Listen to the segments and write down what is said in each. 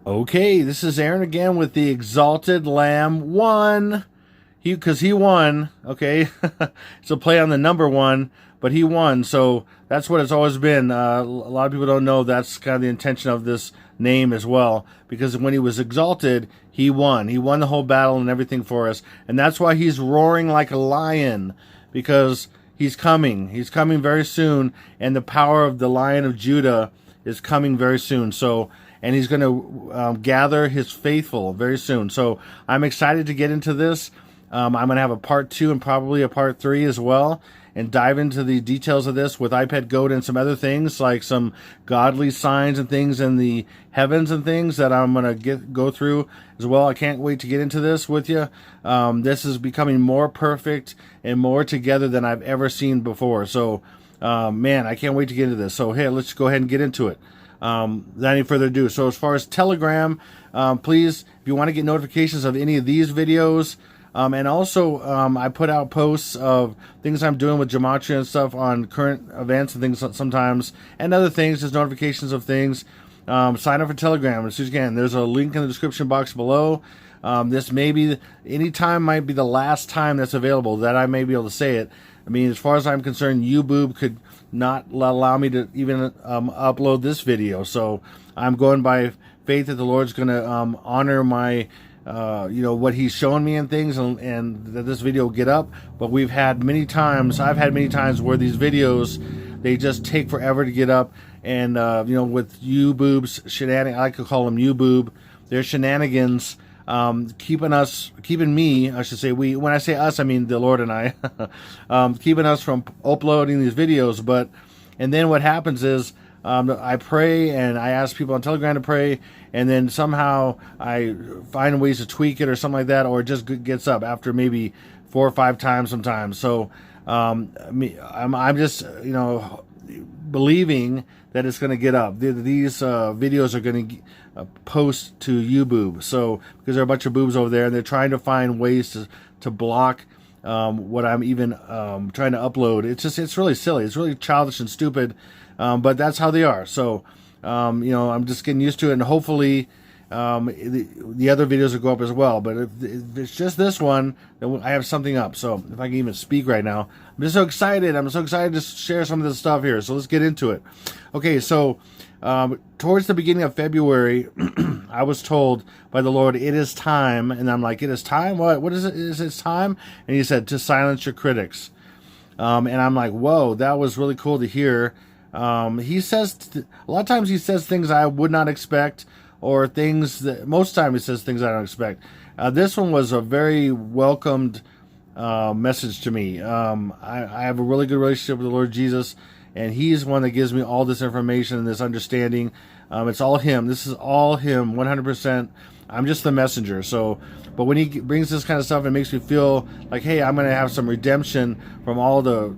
Okay, this is Aaron again with the Exalted Lamb won. Because he won, okay? It's a play on the number one, but he won, so that's what it's always been. A lot of people don't know that's kind of the intention of this name as well, because when he was exalted, he won. He won the whole battle and everything for us, and that's why he's roaring like a lion, because he's coming. He's coming very soon, and the power of the Lion of Judah is coming very soon. So, and he's going to gather his faithful very soon. So I'm excited to get into this. I'm going to have a part 2 and probably a part 3 as well, and dive into the details of this with iPad Goat and some other things, like some godly signs and things in the heavens and things that I'm going to go through as well. I can't wait to get into this with you. This is becoming more perfect and more together than I've ever seen before. So, man, I can't wait to get into this. So, hey, let's go ahead and get into it. Without any further ado. So as far as Telegram, please, if you want to get notifications of any of these videos, and also I put out posts of things I'm doing with gematria and stuff on current events and things sometimes, and other things, just notifications of things. Sign up for Telegram. As soon as you can, there's a link in the description box below. This may be, anytime might be the last time that's available that I may be able to say it. I mean, as far as I'm concerned, YouTube could not allow me to even upload this video. So I'm going by faith that the Lord's going to honor my, what He's shown me and things, and that this video will get up. But I've had many times where these videos, they just take forever to get up. And, with YouTube's shenanigans, I like to call them YouTube, their shenanigans, keeping me, I should say we, when I say us, I mean the Lord and I, keeping us from uploading these videos. And then what happens is, I pray and I ask people on Telegram to pray, and then somehow I find ways to tweak it or something like that, or it just gets up after maybe 4 or 5 times sometimes. So, I'm just, believing that it's going to get up. These videos are going to post to YouTube. So, because there are a bunch of boobs over there, and they're trying to find ways to block what I'm even trying to upload. It's really silly. It's really childish and stupid, but that's how they are. So, I'm just getting used to it, and hopefully the other videos will go up as well. But if it's just this one, then I have something up. So if I can even speak right now, I'm just so excited. I'm so excited to share some of this stuff here. So let's get into it. Okay, so towards the beginning of February, I was told by the Lord, it is time. And I'm like, it is time? What is it? Is it time? And He said, to silence your critics. And I'm like, whoa, that was really cool to hear. He says, a lot of times He says things I would not expect, or things that, most time He says things I don't expect. This one was a very welcomed message to me. I have a really good relationship with the Lord Jesus, and He's one that gives me all this information and this understanding. It's all Him. This is all Him, 100%. I'm just the messenger. So, but when He brings this kind of stuff, it makes me feel like, hey, I'm going to have some redemption from all the,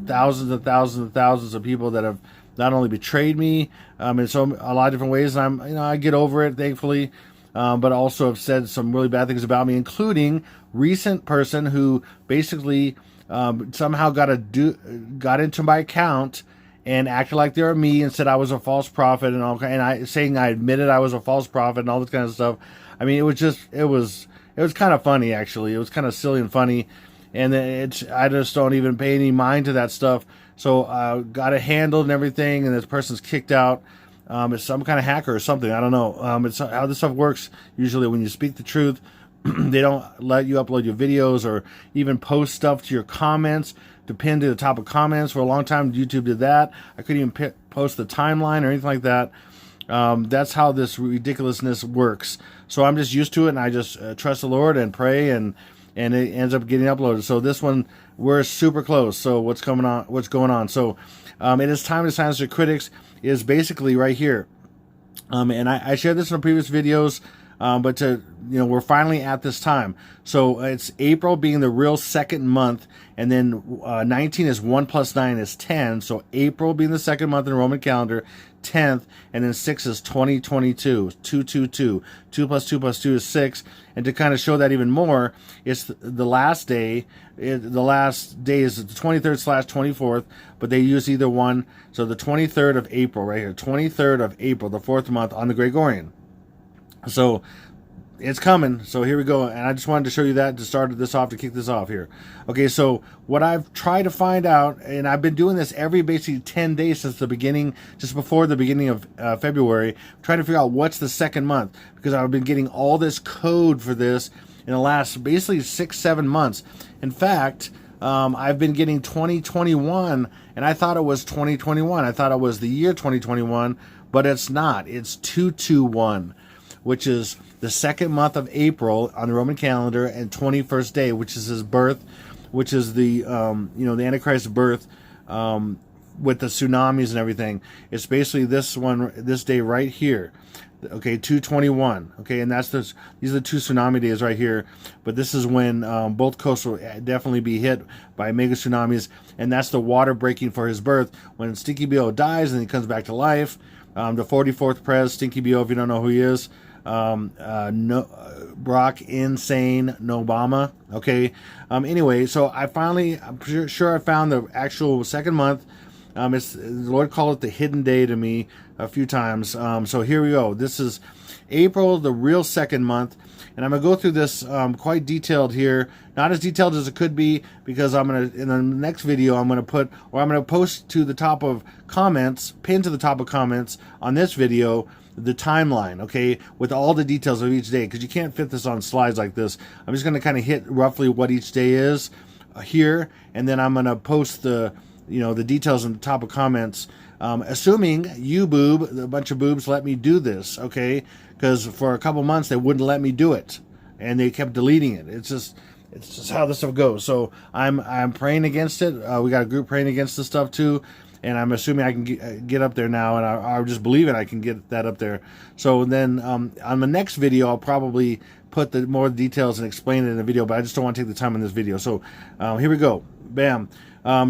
thousands and thousands and thousands of people that have not only betrayed me in a lot of different ways, and I get over it, thankfully, but also have said some really bad things about me, including recent person who basically somehow got into my account and acted like they were me and said I was a false prophet and all, and saying I admitted I was a false prophet and all this kind of stuff. I mean, it was kind of funny, actually. It was kind of silly and funny, and I just don't even pay any mind to that stuff. So got it handled and everything, and this person's kicked out. It's some kind of hacker or something. I don't know. It's how this stuff works. Usually when you speak the truth, they don't let you upload your videos or even post stuff to your comments, to pin to the top of comments. For a long time, YouTube did that. I couldn't even post the timeline or anything like that. That's how this ridiculousness works. So I'm just used to it, and I just trust the Lord and pray, and it ends up getting uploaded. So this one, we're super close. So what's going on? So it is time to silence your critics is basically right here. And I shared this in previous videos. But we're finally at this time. So it's April being the real second month, and then 19 is 1 plus 9 is 10. So April being the second month in the Roman calendar, 10th, and then 6 is 2022, 222. 2 plus 2 plus 2 is 6. And to kind of show that even more, it's the last day. The last day is the 23rd/24th, but they use either one. So the 23rd of April right here, 23rd of April, the 4th month on the Gregorian. So it's coming. So here we go. And I just wanted to show you that to start this off, to kick this off here. Okay, so what I've tried to find out, and I've been doing this every basically 10 days since the beginning, just before the beginning of February, trying to figure out what's the second month, because I've been getting all this code for this in the last basically 6-7 months. In fact, I've been getting 2021, and I thought it was 2021. I thought it was the year 2021, but it's not. It's 221, which is the second month of April on the Roman calendar, and 21st day, which is his birth, which is the the Antichrist's birth, with the tsunamis and everything. It's basically this day right here. Okay, 221. Okay, and these are the two tsunami days right here. But this is when both coasts will definitely be hit by mega tsunamis, and that's the water breaking for his birth. When Stinky BO dies and he comes back to life, the 44th Prez, Stinky BO, if you don't know who he is, Brock Insane Obama. Okay. Anyway, so I'm sure I found the actual second month. The Lord called it the hidden day to me a few times. So here we go. This is April, the real second month, and I'm gonna go through this quite detailed here. Not as detailed as it could be, because in the next video I'm gonna post to the top of comments, pinned to the top of comments on this video, the timeline, okay, with all the details of each day, because you can't fit this on slides like this. I'm just going to kind of hit roughly what each day is here, and then I'm going to post the details in the top of comments, assuming you a bunch of boobs let me do this, okay, because for a couple months they wouldn't let me do it, and they kept deleting it. It's just how this stuff goes. So I'm praying against it. We got a group praying against this stuff too. And I'm assuming I can get up there now, and I just believe it. I can get that up there. So then on the next video, I'll probably put the more details and explain it in the video, but I just don't want to take the time in this video. So here we go. Bam.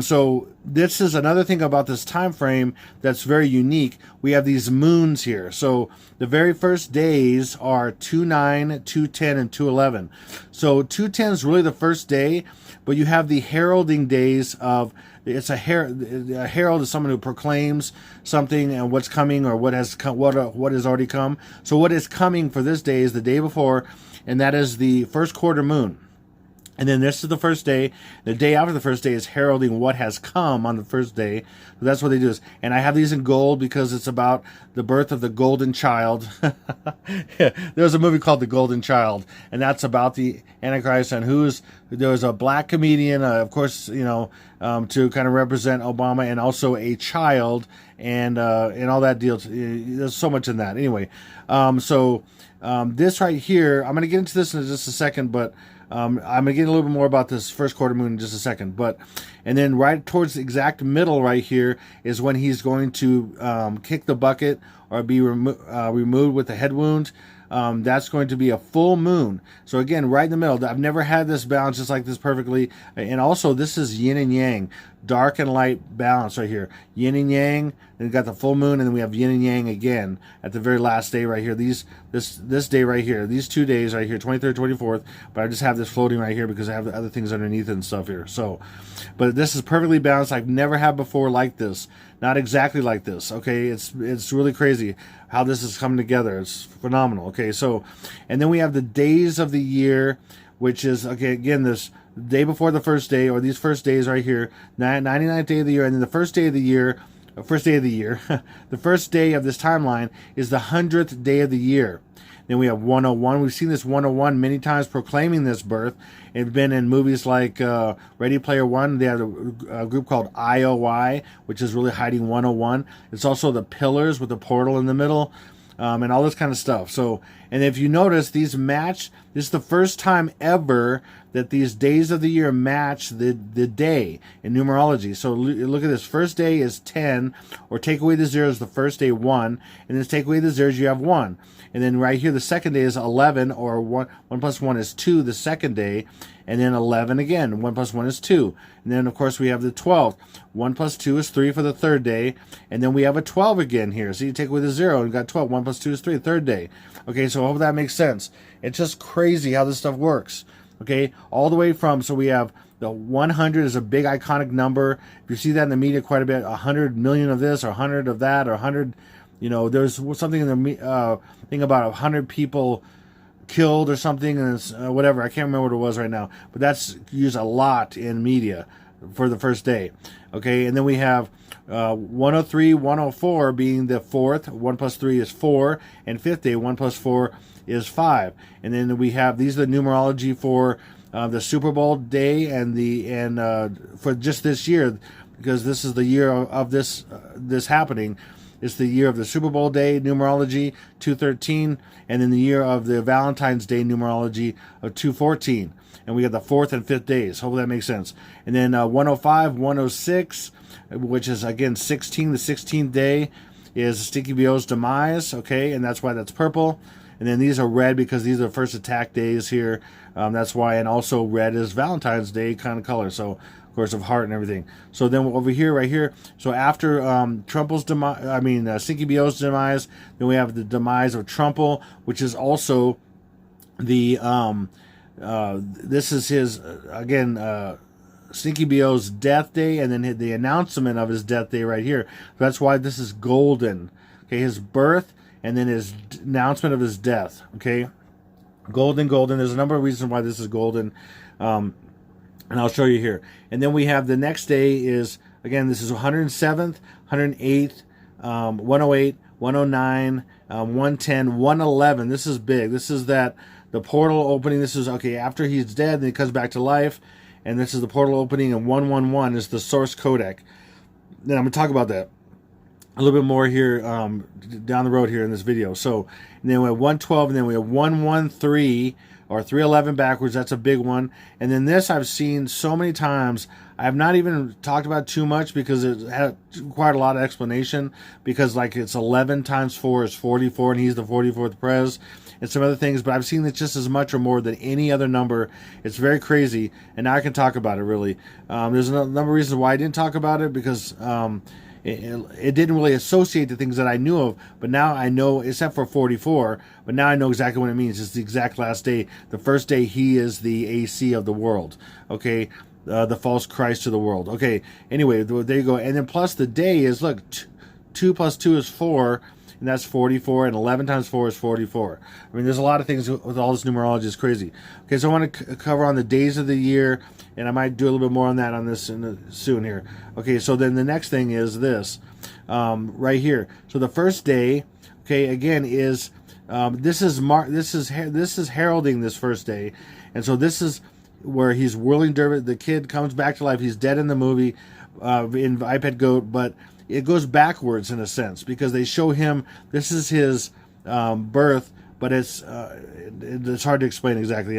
So this is another thing about this time frame that's very unique. We have these moons here. So the very first days are 2/9, 2/10, and 2/11. So 2/10 is really the first day, but you have the heralding days of. It's a herald is someone who proclaims something and what's coming, or what has already come. So what is coming for this day is the day before, and that is the first quarter moon. And then this is the first day. The day after the first day is heralding what has come on the first day. So that's what they do. And I have these in gold because it's about the birth of the golden child. There's a movie called The Golden Child, and that's about the Antichrist. And there was a black comedian, of course, to kind of represent Obama, and also a child, and all that deal. There's so much in that. Anyway, this right here, I'm going to get into this in just a second, but I'm going to get a little bit more about this first quarter moon in just a second. And then right towards the exact middle right here is when he's going to kick the bucket or be removed with a head wound. That's going to be a full moon. So again, right in the middle. I've never had this balance just like this perfectly. And also, this is yin and yang, dark and light balance right here. Yin and yang. Then we got the full moon, and then we have yin and yang again at the very last day right here. This day right here. These 2 days right here, 23rd, 24th. But I just have this floating right here because I have the other things underneath it and stuff here. So, but this is perfectly balanced. I've never had before like this. Not exactly like this. Okay, it's really crazy how this is coming together. It's phenomenal. Okay, so, and then we have the days of the year, which is, okay, again, this day before the first day, or these first days right here, 99th day of the year, and then the first day of the year, the first day of this timeline is the 100th day of the year. Then we have 101. We've seen this 101 many times proclaiming this birth. It's been in movies like Ready Player One. They have a group called IOI, which is really hiding 101. It's also the pillars with the portal in the middle, and all this kind of stuff. So, and if you notice, these match. This is the first time ever that these days of the year match the day in numerology. So look at this. First day is 10, or take away the zeros, the first day 1, and then take away the zeros, you have 1. And then right here, the second day is 11, or 1 plus 1 is 2, the second day, and then 11 again. 1 plus 1 is 2. And then, of course, we have the 12th. 1 plus 2 is 3 for the third day, and then we have a 12 again here. So you take away the 0, and you got 12. 1 plus 2 is 3, third day. Okay, so I hope that makes sense. It's just crazy how this stuff works. Okay, all the way from, so we have the 100 is a big iconic number. If you see that in the media quite a bit, 100 million of this, or 100 of that, or 100, you know, there's something in the thing about 100 people killed or something, and it's, whatever, I can't remember what it was right now, but that's used a lot in media for the first day. Okay, and then we have 103, 104 being the fourth. 1 plus 3 is 4, and fifth day, 1 plus 4 is 5. And then we have, these are the numerology for the Super Bowl day and for just this year, because this is the year of this happening. It's the year of the Super Bowl day numerology, 213, and then the year of the Valentine's Day numerology of 214. And we got the fourth and fifth days. Hopefully that makes sense. And then 105, 106, which is again 16. The 16th day is Stinky BO's Demise. Okay, and that's why that's purple. And then these are red because these are the first attack days here. That's why, and also red is Valentine's Day kind of color. So, of course, of heart and everything. So then over here, right here, so after Trumple's demise, Stinky BO's demise, then we have the demise of Trumple, which is also the, this is his, again, Stinky BO's death day, and then the announcement of his death day right here. That's why this is golden. Okay, his birth, and then his announcement of his death. Okay, golden. There's a number of reasons why this is golden, and I'll show you here. And then we have the next day is, again, this is 107th, 108th, 108, 109, 110, 111. This is big. This is that the portal opening. This is, okay, after he's dead, then he comes back to life, and this is the portal opening. And 111 is the source codec. Then I'm going to talk about that a little bit more here down the road here in this video. So, and then we have 112, and then we have 113, or 311 backwards. That's a big one. And then this I've seen so many times. I have not even talked about too much because it had required a lot of explanation, because like it's 11 times 4 is 44, and he's the 44th Prez, and some other things. But I've seen it just as much or more than any other number. It's very crazy, and now I can talk about it really. There's a number of reasons why I didn't talk about it, because it didn't really associate the things that I knew of, but now I know, except for 44, but now I know exactly what it means. It's the exact last day. The first day, he is the AC of the world, okay? The false Christ to the world. Okay, anyway, there you go. And then plus the day is, look, 2 plus 2 is 4, and that's 44, and 11 times 4 is 44. I mean, there's a lot of things with all this numerology. It's crazy. Okay, so I want to cover on the days of the year, and I might do a little bit more on that on this soon here. Okay, so then the next thing is this, right here. So the first day, okay, again is this is heralding this first day, and so this is where he's whirling dervish. The kid comes back to life. He's dead in the movie, in iPad Goat, but it goes backwards in a sense, because they show him, this is his birth, but it's hard to explain exactly.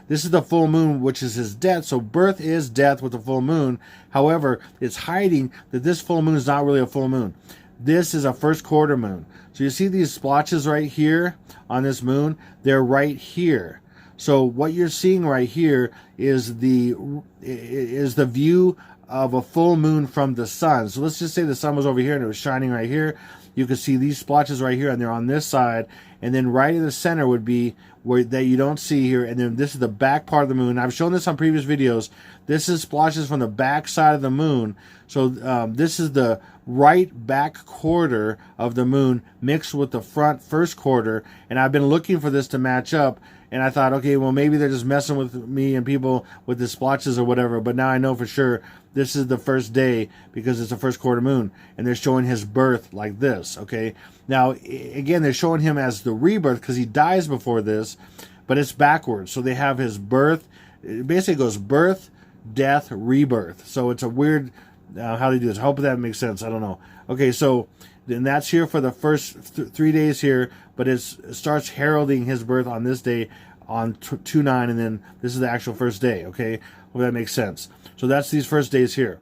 This is the full moon, which is his death. So birth is death with the full moon. However, it's hiding that this full moon is not really a full moon. This is a first quarter moon. So you see these splotches right here on this moon? They're right here. So what you're seeing right here is the view of a full moon from the sun. So let's just say the sun was over here and it was shining right here. You can see these splotches right here, and they're on this side. And then right in the center would be where that you don't see here. And then this is the back part of the moon. I've shown this on previous videos. This is splotches from the back side of the moon. So this is the right back quarter of the moon mixed with the front first quarter. And I've been looking for this to match up. And I thought, okay, well, maybe they're just messing with me and people with the splotches or whatever. But now I know for sure this is the first day, because it's the first quarter moon. And they're showing his birth like this, okay? Now, again, they're showing him as the rebirth because he dies before this, but it's backwards. So they have his birth. It basically goes birth, death, rebirth. So it's a weird how they do this. I hope that makes sense. I don't know. Okay, so then that's here for the first 3 days here, but it starts heralding his birth on this day on 2/9, and then this is the actual first day. Okay, well, that makes sense. So that's these first days here.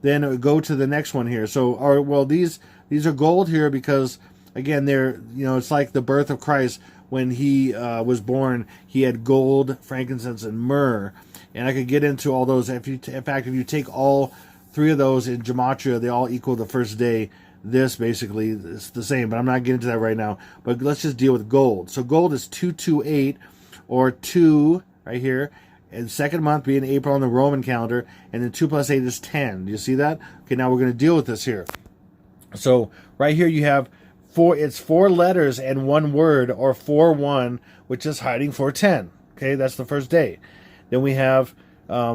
Then go to the next one here. So, these are gold here because, again, they're, it's like the birth of Christ. When he was born, he had gold, frankincense, and myrrh. And I could get into all those. In fact, if you take all three of those in gematria, they all equal the first day. This basically is the same, but I'm not getting into that right now. But let's just deal with gold. So gold is 228, or 2 right here. And second month being April on the Roman calendar, and then 2 plus 8 is 10. Do you see that? Okay, now we're going to deal with this here. So right here you have it's 4 letters and 1 word, or 4-1, which is hiding 410. Okay, that's the first day. Then we have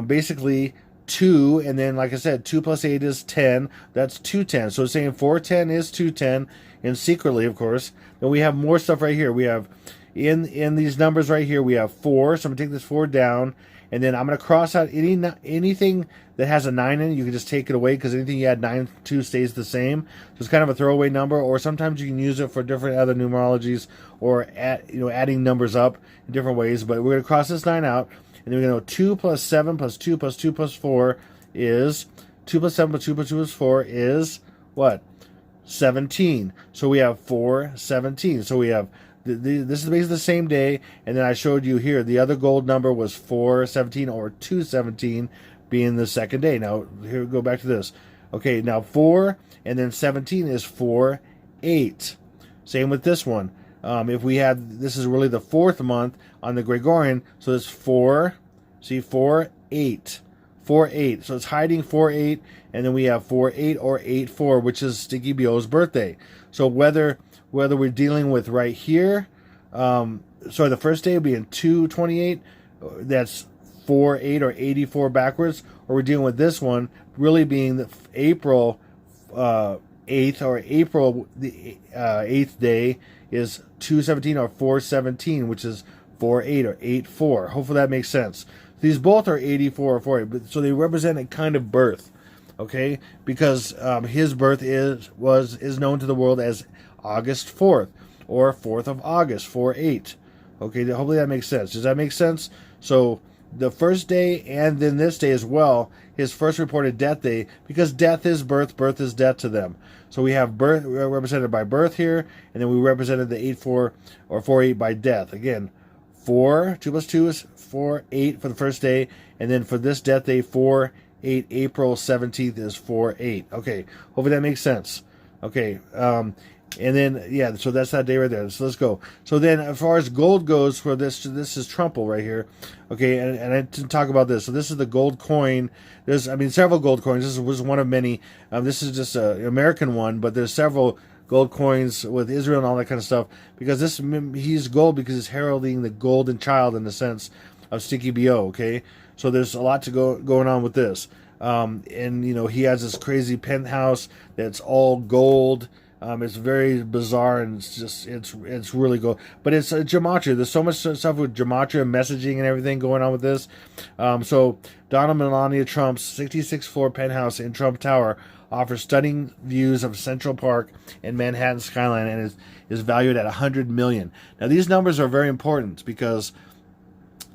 basically 2, and then, like I said, 2 plus 8 is 10. That's 210. So it's saying 410 is 210, and secretly, of course. Then we have more stuff right here. We have in these numbers right here, we have 4. So I'm gonna take this 4 down, and then I'm gonna cross out anything that has a 9 in it. You can just take it away, because anything you add 9 to stays the same. So it's kind of a throwaway number, or sometimes you can use it for different other numerologies, or adding numbers up in different ways. But we're gonna cross this 9 out. And then we're going to go 2 plus 7 plus 2 plus 2 plus 4 is 2 plus 7 plus 2 plus 2 plus 4 is what? 17. So we have 417. So we have this is basically the same day. And then I showed you here the other gold number was 417, or 217 being the second day. Now here we go back to this. Okay, now 4 and then 17 is 4-8. Same with this one. If we had, this is really the 4th month on the Gregorian, so it's 4, see, 4-8, 4-8. So it's hiding 4-8, and then we have 4-8 or 8-4, which is Sticky Bio's birthday. So whether we're dealing with right here, so the first day will be in 2/28, that's 4-8 or 84 backwards, or we're dealing with this one really being the April 8th, or April the 8th day is 217 or 417, which is 4-8 or 8-4. Hopefully that makes sense. These both are 84 or 48, but so they represent a kind of birth, okay? Because his birth is known to the world as August 4th, or 4th of August, 4-8. Okay, hopefully that makes sense. Does that make sense? So the first day, and then this day as well, his first reported death day, because death is birth, birth is death to them. So we have birth represented by birth here, and then we represented the 8-4 or 4-8 by death. Again, 4, 2 plus 2 is 4-8 for the first day, and then for this death day, 4-8, April 17th is 4-8. Okay, hopefully that makes sense. Okay, and then, yeah, so that's that day right there. So let's go. So then, as far as gold goes, for this is Trumple right here. Okay, and I didn't talk about this. So this is the gold coin. There's, several gold coins. This was one of many. This is just an American one, but there's several gold coins with Israel and all that kind of stuff. Because he's gold because he's heralding the golden child in the sense of Sticky Bio. Okay, so there's a lot going on with this. And he has this crazy penthouse that's all gold. It's very bizarre, and it's really cool. But it's gematria. There's so much stuff with gematria messaging and everything going on with this. So Donald Melania Trump's 66th floor penthouse in Trump Tower offers stunning views of Central Park and Manhattan skyline, and is valued at $100 million. Now these numbers are very important because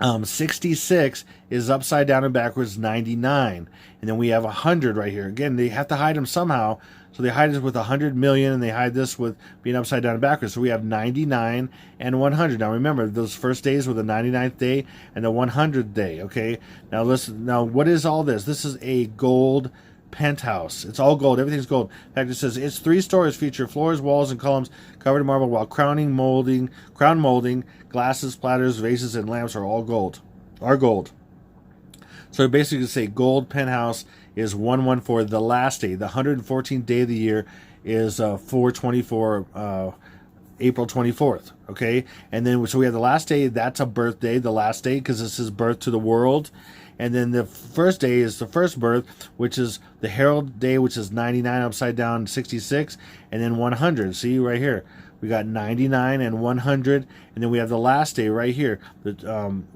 66 is upside down and backwards 99, and then we have 100 right here. Again, they have to hide them somehow. So they hide this with 100 million, and they hide this with being upside down and backwards. So we have 99 and 100. Now remember, those first days were the 99th day and the 100th day, okay? Now listen, now what is all this? This is a gold penthouse. It's all gold. Everything's gold. In fact, it says its 3 stories feature floors, walls, and columns covered in marble, while crown molding, glasses, platters, vases, and lamps are all gold. So basically say gold penthouse is 114. The last day, the 114th day of the year, is 4/24, April 24th. Okay, and then so we have the last day. That's a birthday. The last day, because this is birth to the world. And then the first day is the first birth, which is the herald day, which is 99 upside down, 66, and then 100. See right here, we got 99 and 100, and then we have the last day right here,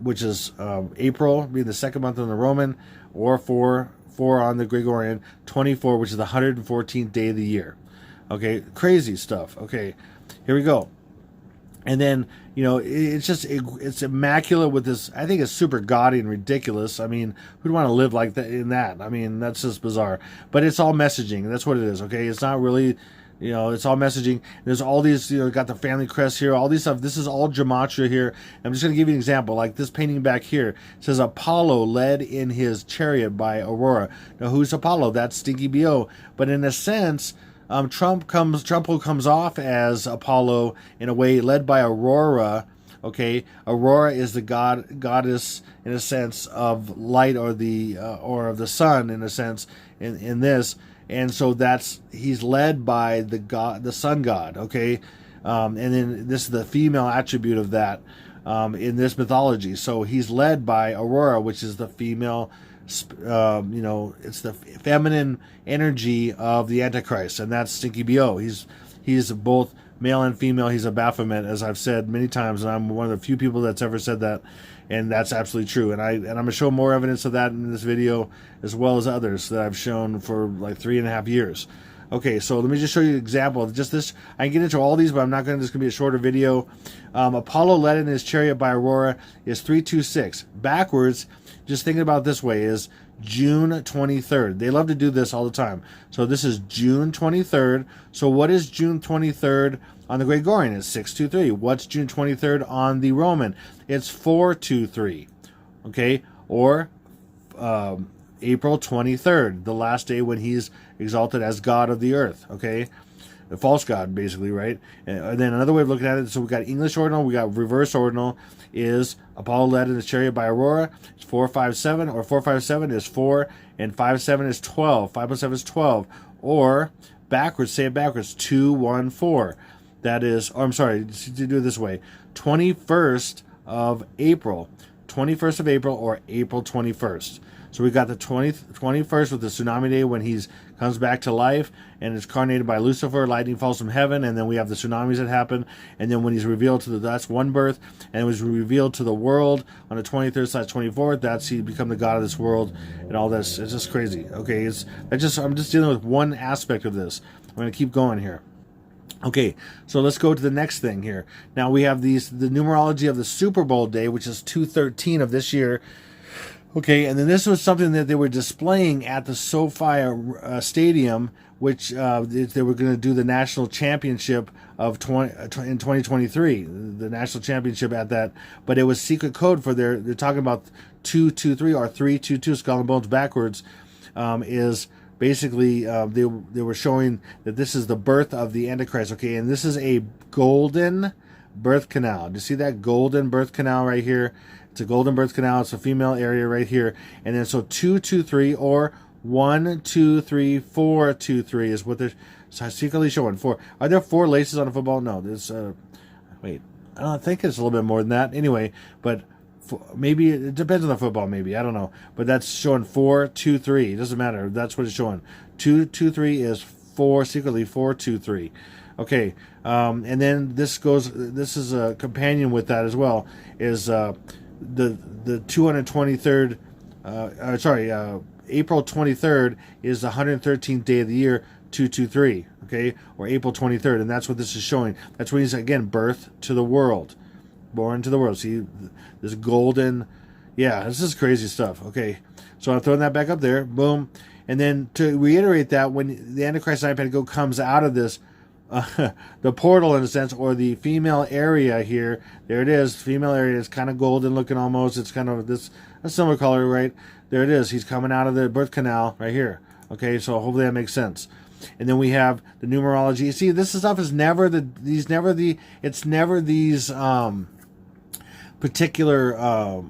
which is April, being the second month on the Roman, or 4 on the Gregorian, 24, which is the 114th day of the year. Okay, crazy stuff. Okay, here we go. And then, it's just, it's immaculate with this. I think it's super gaudy and ridiculous. I mean, who'd want to live like that in that? I mean, that's just bizarre. But it's all messaging. That's what it is, okay? It's not really, it's all messaging. There's all these, got the family crest here, all these stuff. This is all gematria here. I'm just going to give you an example. Like this painting back here says Apollo led in his chariot by Aurora. Now, who's Apollo? That's Stinky BO. But in a sense, Trump comes off as Apollo in a way, led by Aurora. Okay, Aurora is the goddess in a sense of light, or of the sun in a sense in this, and so he's led by the sun god. Okay, and then this is the female attribute of that in this mythology. So he's led by Aurora, which is the female. It's the feminine energy of the Antichrist, and that's Stinky BO. He's both male and female. He's a Baphomet, as I've said many times, and I'm one of the few people that's ever said that, and that's absolutely true. And I'm going to show more evidence of that in this video, as well as others that I've shown for like 3.5 years. Okay, so let me just show you an example of just this. I can get into all these, but I'm not going to. This is going to be a shorter video. Apollo led in his chariot by Aurora is 326. Backwards, just thinking about it this way, is June 23rd. They love to do this all the time. So this is June 23rd. So what is June 23rd on the Gregorian? It's 623. What's June 23rd on the Roman? It's 423. Okay, or April 23rd, the last day when he's exalted as God of the earth, okay? The false God, basically, right? And then another way of looking at it, so we got English ordinal, we got reverse ordinal, is Apollo led in the chariot by Aurora. It's 457, or 457 is 4, and 57 is 12. 5 plus 7 is 12. Or, backwards, say it backwards, 214. That is, I'm sorry, to do it this way, 21st of April. 21st of April, or April 21st. So we got the 21st with the tsunami day when he comes back to life and is incarnated by Lucifer, lightning falls from heaven, and then we have the tsunamis that happen, and then when he's revealed that's one birth, and it was revealed to the world on the 23rd/24th, that's he become the God of this world, and all this. It's just crazy. Okay, I'm just dealing with one aspect of this. I'm going to keep going here. Okay, so let's go to the next thing here. Now we have the numerology of the Super Bowl day, which is 213 of this year. Okay, and then this was something that they were displaying at the SoFi Stadium, which they were going to do the national championship in 2023, the national championship at that. But it was secret code for they're talking about 223 or 322, Skull and Bones backwards, is basically they were showing that this is the birth of the Antichrist. Okay, and this is a golden birth canal. Do you see that golden birth canal right here? It's a golden birth canal. It's a female area right here. And then so 223 or 1, 2, 3, 4, 2, 3 is what they're secretly showing. 4. Are there 4 laces on a football? No. There's wait. I don't think it's a little bit more than that. Anyway, but maybe it depends on the football. Maybe I don't know. But that's showing 4, 2, 3. It doesn't matter. That's what it's showing. 2, 2, 3 is 4. Secretly 4, 2, 3. Okay. And then this is a companion with that as well. Is the 223rd, April 23rd is the 113th day of the year, 223, okay, or April 23rd, and that's what this is showing. That's when he's, again, birth to the world, born to the world. See, this golden, yeah, this is crazy stuff, okay. So I'm throwing that back up there, boom. And then to reiterate that, when the Antichrist Pentagon comes out of this, the portal in a sense, or the female area here, there it is. Female area is kind of golden looking almost. It's kind of a similar color, right? There it is. He's coming out of the birth canal right here. Okay, so hopefully that makes sense. And then we have the numerology. You see, this stuff is never these particular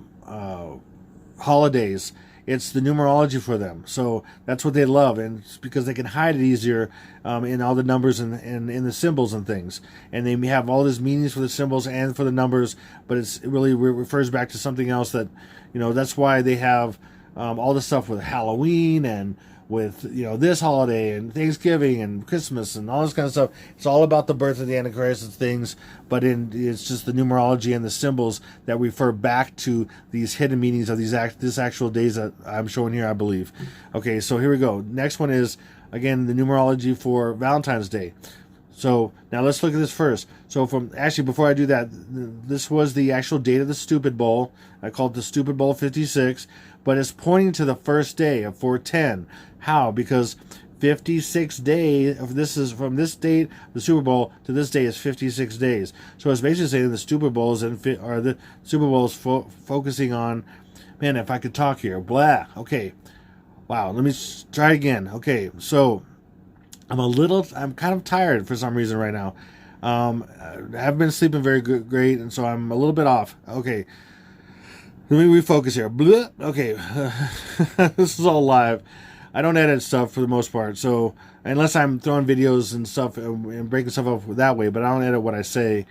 holidays. It's the numerology for them. So that's what they love, and it's because they can hide it easier in all the numbers and in the symbols and things. And they have all these meanings for the symbols and for the numbers, but it really refers back to something else that, that's why they have all the stuff with Halloween and with, this holiday and Thanksgiving and Christmas and all this kind of stuff. It's all about the birth of the Antichrist and things, but it's just the numerology and the symbols that refer back to these hidden meanings of this actual days that I'm showing here, I believe. Okay, so here we go. Next one is, again, the numerology for Valentine's Day. So now let's look at this first. So before I do that, this was the actual date of the stupid bowl. I call it the stupid bowl 56, but it's pointing to the first day of 410. How? Because 56 days, this is from this date, the Super Bowl, to this day is 56 days. So it's basically saying the Super Bowl is focusing on, man, if I could talk here, blah. Okay, wow, let me try again. Okay, so I'm kind of tired for some reason right now. I haven't been sleeping very great, and so I'm a little bit off. Okay, let me refocus here. Blah. Okay, this is all live. I don't edit stuff for the most part, so unless I'm throwing videos and stuff and breaking stuff up that way, but I don't edit what I say,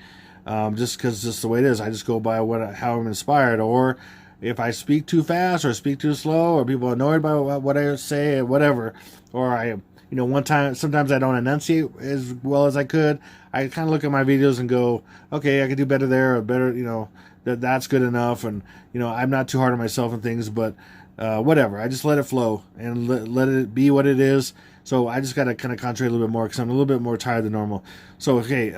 just because just the way it is. I just go by how I'm inspired, or if I speak too fast or speak too slow, or people are annoyed by what I say, whatever, or sometimes I don't enunciate as well as I could. I kind of look at my videos and go, okay, I could do better there, or better, that's good enough, and I'm not too hard on myself and things, but. Whatever. I just let it flow and let it be what it is. So I just got to kind of concentrate a little bit more because I'm a little bit more tired than normal. So, okay.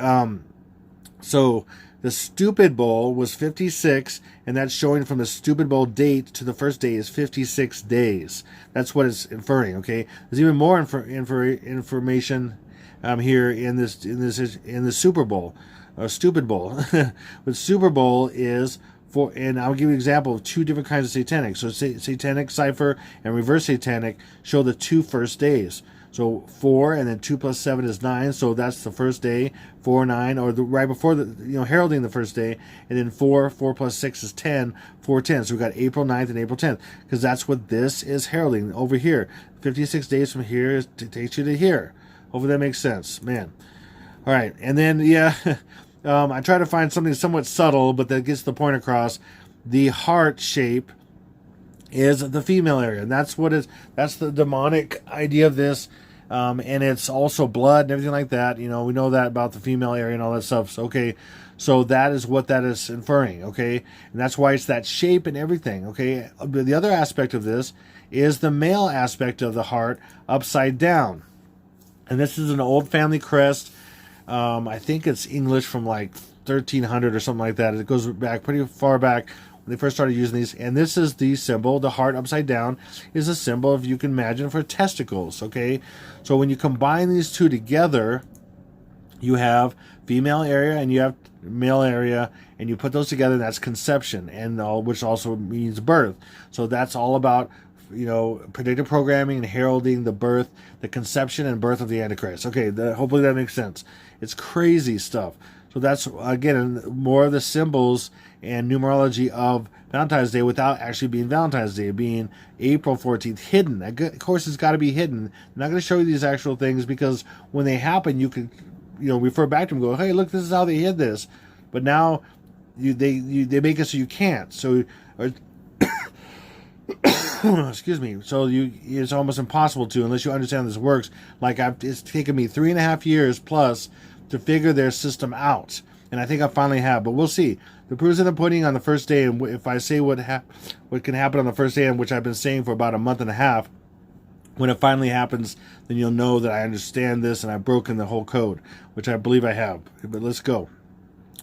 So the stupid bowl was 56, and that's showing from the stupid bowl date to the first day is 56 days. That's what it's inferring. Okay. There's even more information here in the Super Bowl, or stupid bowl. But Super Bowl is. And I'll give you an example of two different kinds of satanic. So satanic cipher and reverse satanic show the two first days. So 4 and then 2 plus 7 is 9. So that's the first day, 4, 9, or right before heralding the first day. And then 4 plus 6 is 10, 4, 10. So we've got April 9th and April 10th, because that's what this is heralding over here. 56 days from here takes you to here. Hopefully that makes sense, man. All right, and then I try to find something somewhat subtle, but that gets the point across. The heart shape is the female area, and that's the demonic idea of this, and it's also blood and everything like that. We know that about the female area and all that stuff. So, okay, so that is what that is inferring. Okay, and that's why it's that shape and everything. Okay, the other aspect of this is the male aspect of the heart upside down, and this is an old family crest. I think it's English from like 1300 or something like that. It goes back pretty far back when they first started using these. And this is the symbol. The heart upside down is a symbol, if you can imagine, for testicles. Okay, so when you combine these two together, you have female area and you have male area, and you put those together, and that's conception, and which also means birth. So that's all about predictive programming and heralding the birth, the conception and birth of the Antichrist. Okay, hopefully that makes sense. It's crazy stuff. So that's, again, more of the symbols and numerology of Valentine's Day without actually being Valentine's Day, being April 14th, hidden. Of course, it's got to be hidden. I'm not going to show you these actual things, because when they happen, you can, refer back to them and go, hey, look, this is how they hid this. But now they make it so you can't. So, excuse me. So it's almost impossible to, unless you understand how this works. Like it's taken me 3.5 years plus to figure their system out, and I think I finally have. But we'll see. The proof's in the pudding on the first day, and if I say what can happen on the first day, and which I've been saying for about a month and a half, when it finally happens, then you'll know that I understand this and I've broken the whole code, which I believe I have. But let's go.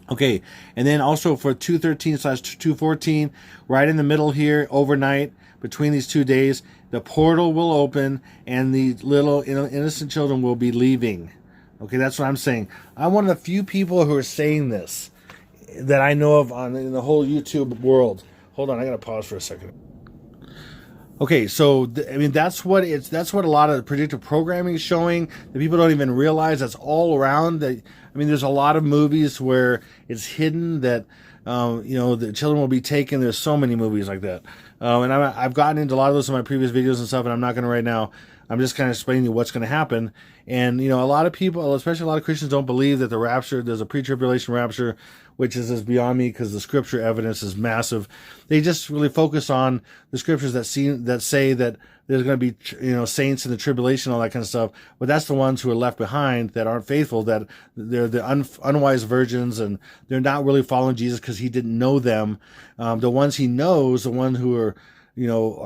Okay, and then also for 213/214, right in the middle here, overnight, between these 2 days, the portal will open and the little innocent children will be leaving. Okay, that's what I'm saying. I'm one of the few people who are saying this that I know of in the whole YouTube world. Hold on, I gotta pause for a second. Okay, so that's what a lot of the predictive programming is showing, that people don't even realize. That's all around. There's a lot of movies where it's hidden that the children will be taken. There's so many movies like that, and I've gotten into a lot of those in my previous videos and stuff, and I'm not going to right now. I'm just kind of explaining to you what's going to happen. And, a lot of people, especially a lot of Christians, don't believe that the rapture, there's a pre-tribulation rapture, which is beyond me, because the scripture evidence is massive. They just really focus on the scriptures that say that there's going to be, saints in the tribulation, all that kind of stuff. But that's the ones who are left behind that aren't faithful, that they're the unwise virgins, and they're not really following Jesus because he didn't know them. The ones he knows, the ones who are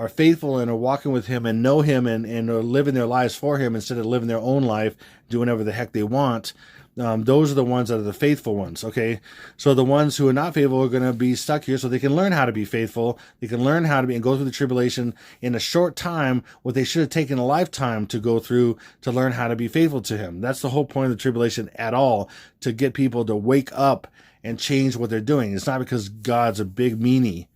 faithful and are walking with him and know him and are living their lives for him instead of living their own life, doing whatever the heck they want, those are the ones that are the faithful ones. Okay, so the ones who are not faithful are going to be stuck here, so they can learn how to be faithful. They can learn how to be and go through the tribulation in a short time, what they should have taken a lifetime to go through to learn how to be faithful to Him. That's the whole point of the tribulation at all, to get people to wake up and change what they're doing. It's not because God's a big meanie.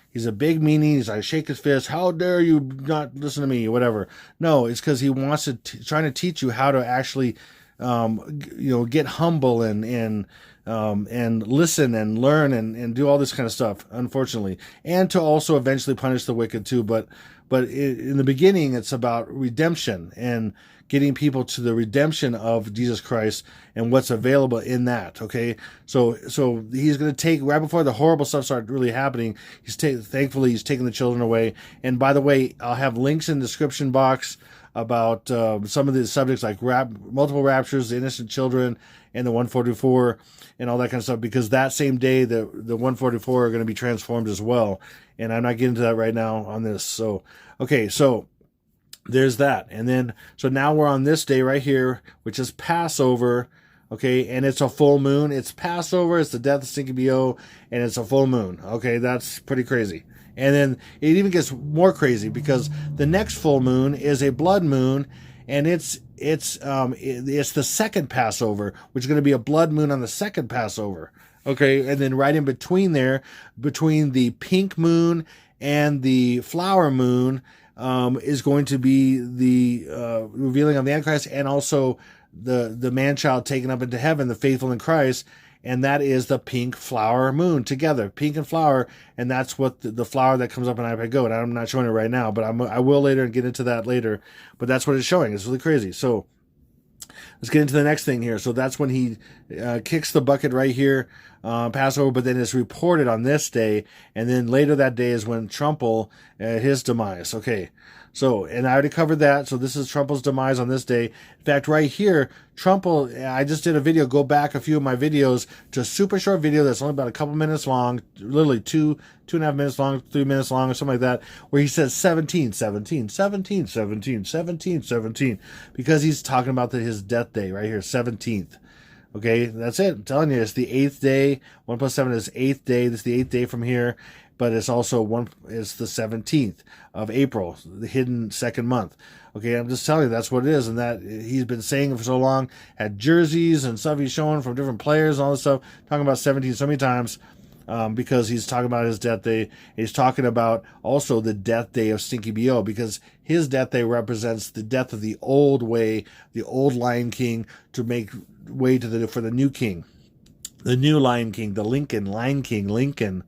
He's a big meanie. He's like, shake his fist. How dare you not listen to me? Whatever. No, it's because he wants to trying to teach you how to actually, get humble and listen and learn and do all this kind of stuff. Unfortunately, and to also eventually punish the wicked too. But in the beginning, it's about redemption and getting people to the redemption of Jesus Christ and what's available in that. Okay, so he's going to take, right before the horrible stuff started really happening, thankfully he's taking the children away. And by the way, I'll have links in the description box about some of the subjects like multiple raptures, the innocent children, and the 144 and all that kind of stuff, because that same day the 144 are going to be transformed as well. And I'm not getting into that right now on this. So okay, so there's that. And then, so now we're on this day right here, which is Passover. Okay, and it's a full moon. It's Passover, it's the death of Stinky BO, and it's a full moon. Okay, that's pretty crazy. And then it even gets more crazy because the next full moon is a blood moon, and it's the second Passover, which is going to be a blood moon on the second Passover. Okay, and then right in between there, between the pink moon and the flower moon, is going to be the revealing of the Antichrist, and also the man-child taken up into heaven, the faithful in Christ, and that is the pink flower moon together, pink and flower, and that's what the flower that comes up in iPad Go. And I'm not showing it right now, but I will later and get into that later. But that's what it's showing. It's really crazy. So let's get into the next thing here. So that's when he kicks the bucket right here, Passover, but then it's reported on this day, and then later that day is when Trumple, his demise. Okay, so, and I already covered that, so this is Trumple's demise on this day. In fact, right here, Trumple, I just did a video, go back a few of my videos to a super short video that's only about a couple minutes long, literally two and a half minutes long, 3 minutes long, or something like that, where he says 17, 17, 17, 17, 17, 17, because he's talking about his death day right here, 17th. Okay, that's it. I'm telling you, it's the 8th day. 1 plus 7 is 8th day. This is the 8th day from here, but it's also it's the 17th of April, the hidden second month. Okay, I'm just telling you, that's what it is, and that he's been saying it for so long. Had jerseys and stuff he's showing from different players and all this stuff, talking about 17 so many times, because he's talking about his death day. He's talking about also the death day of Stinky BO, because his death day represents the death of the old way, the old Lion King, to make way for the new king, the new Lion King, the Lion King, Lincoln,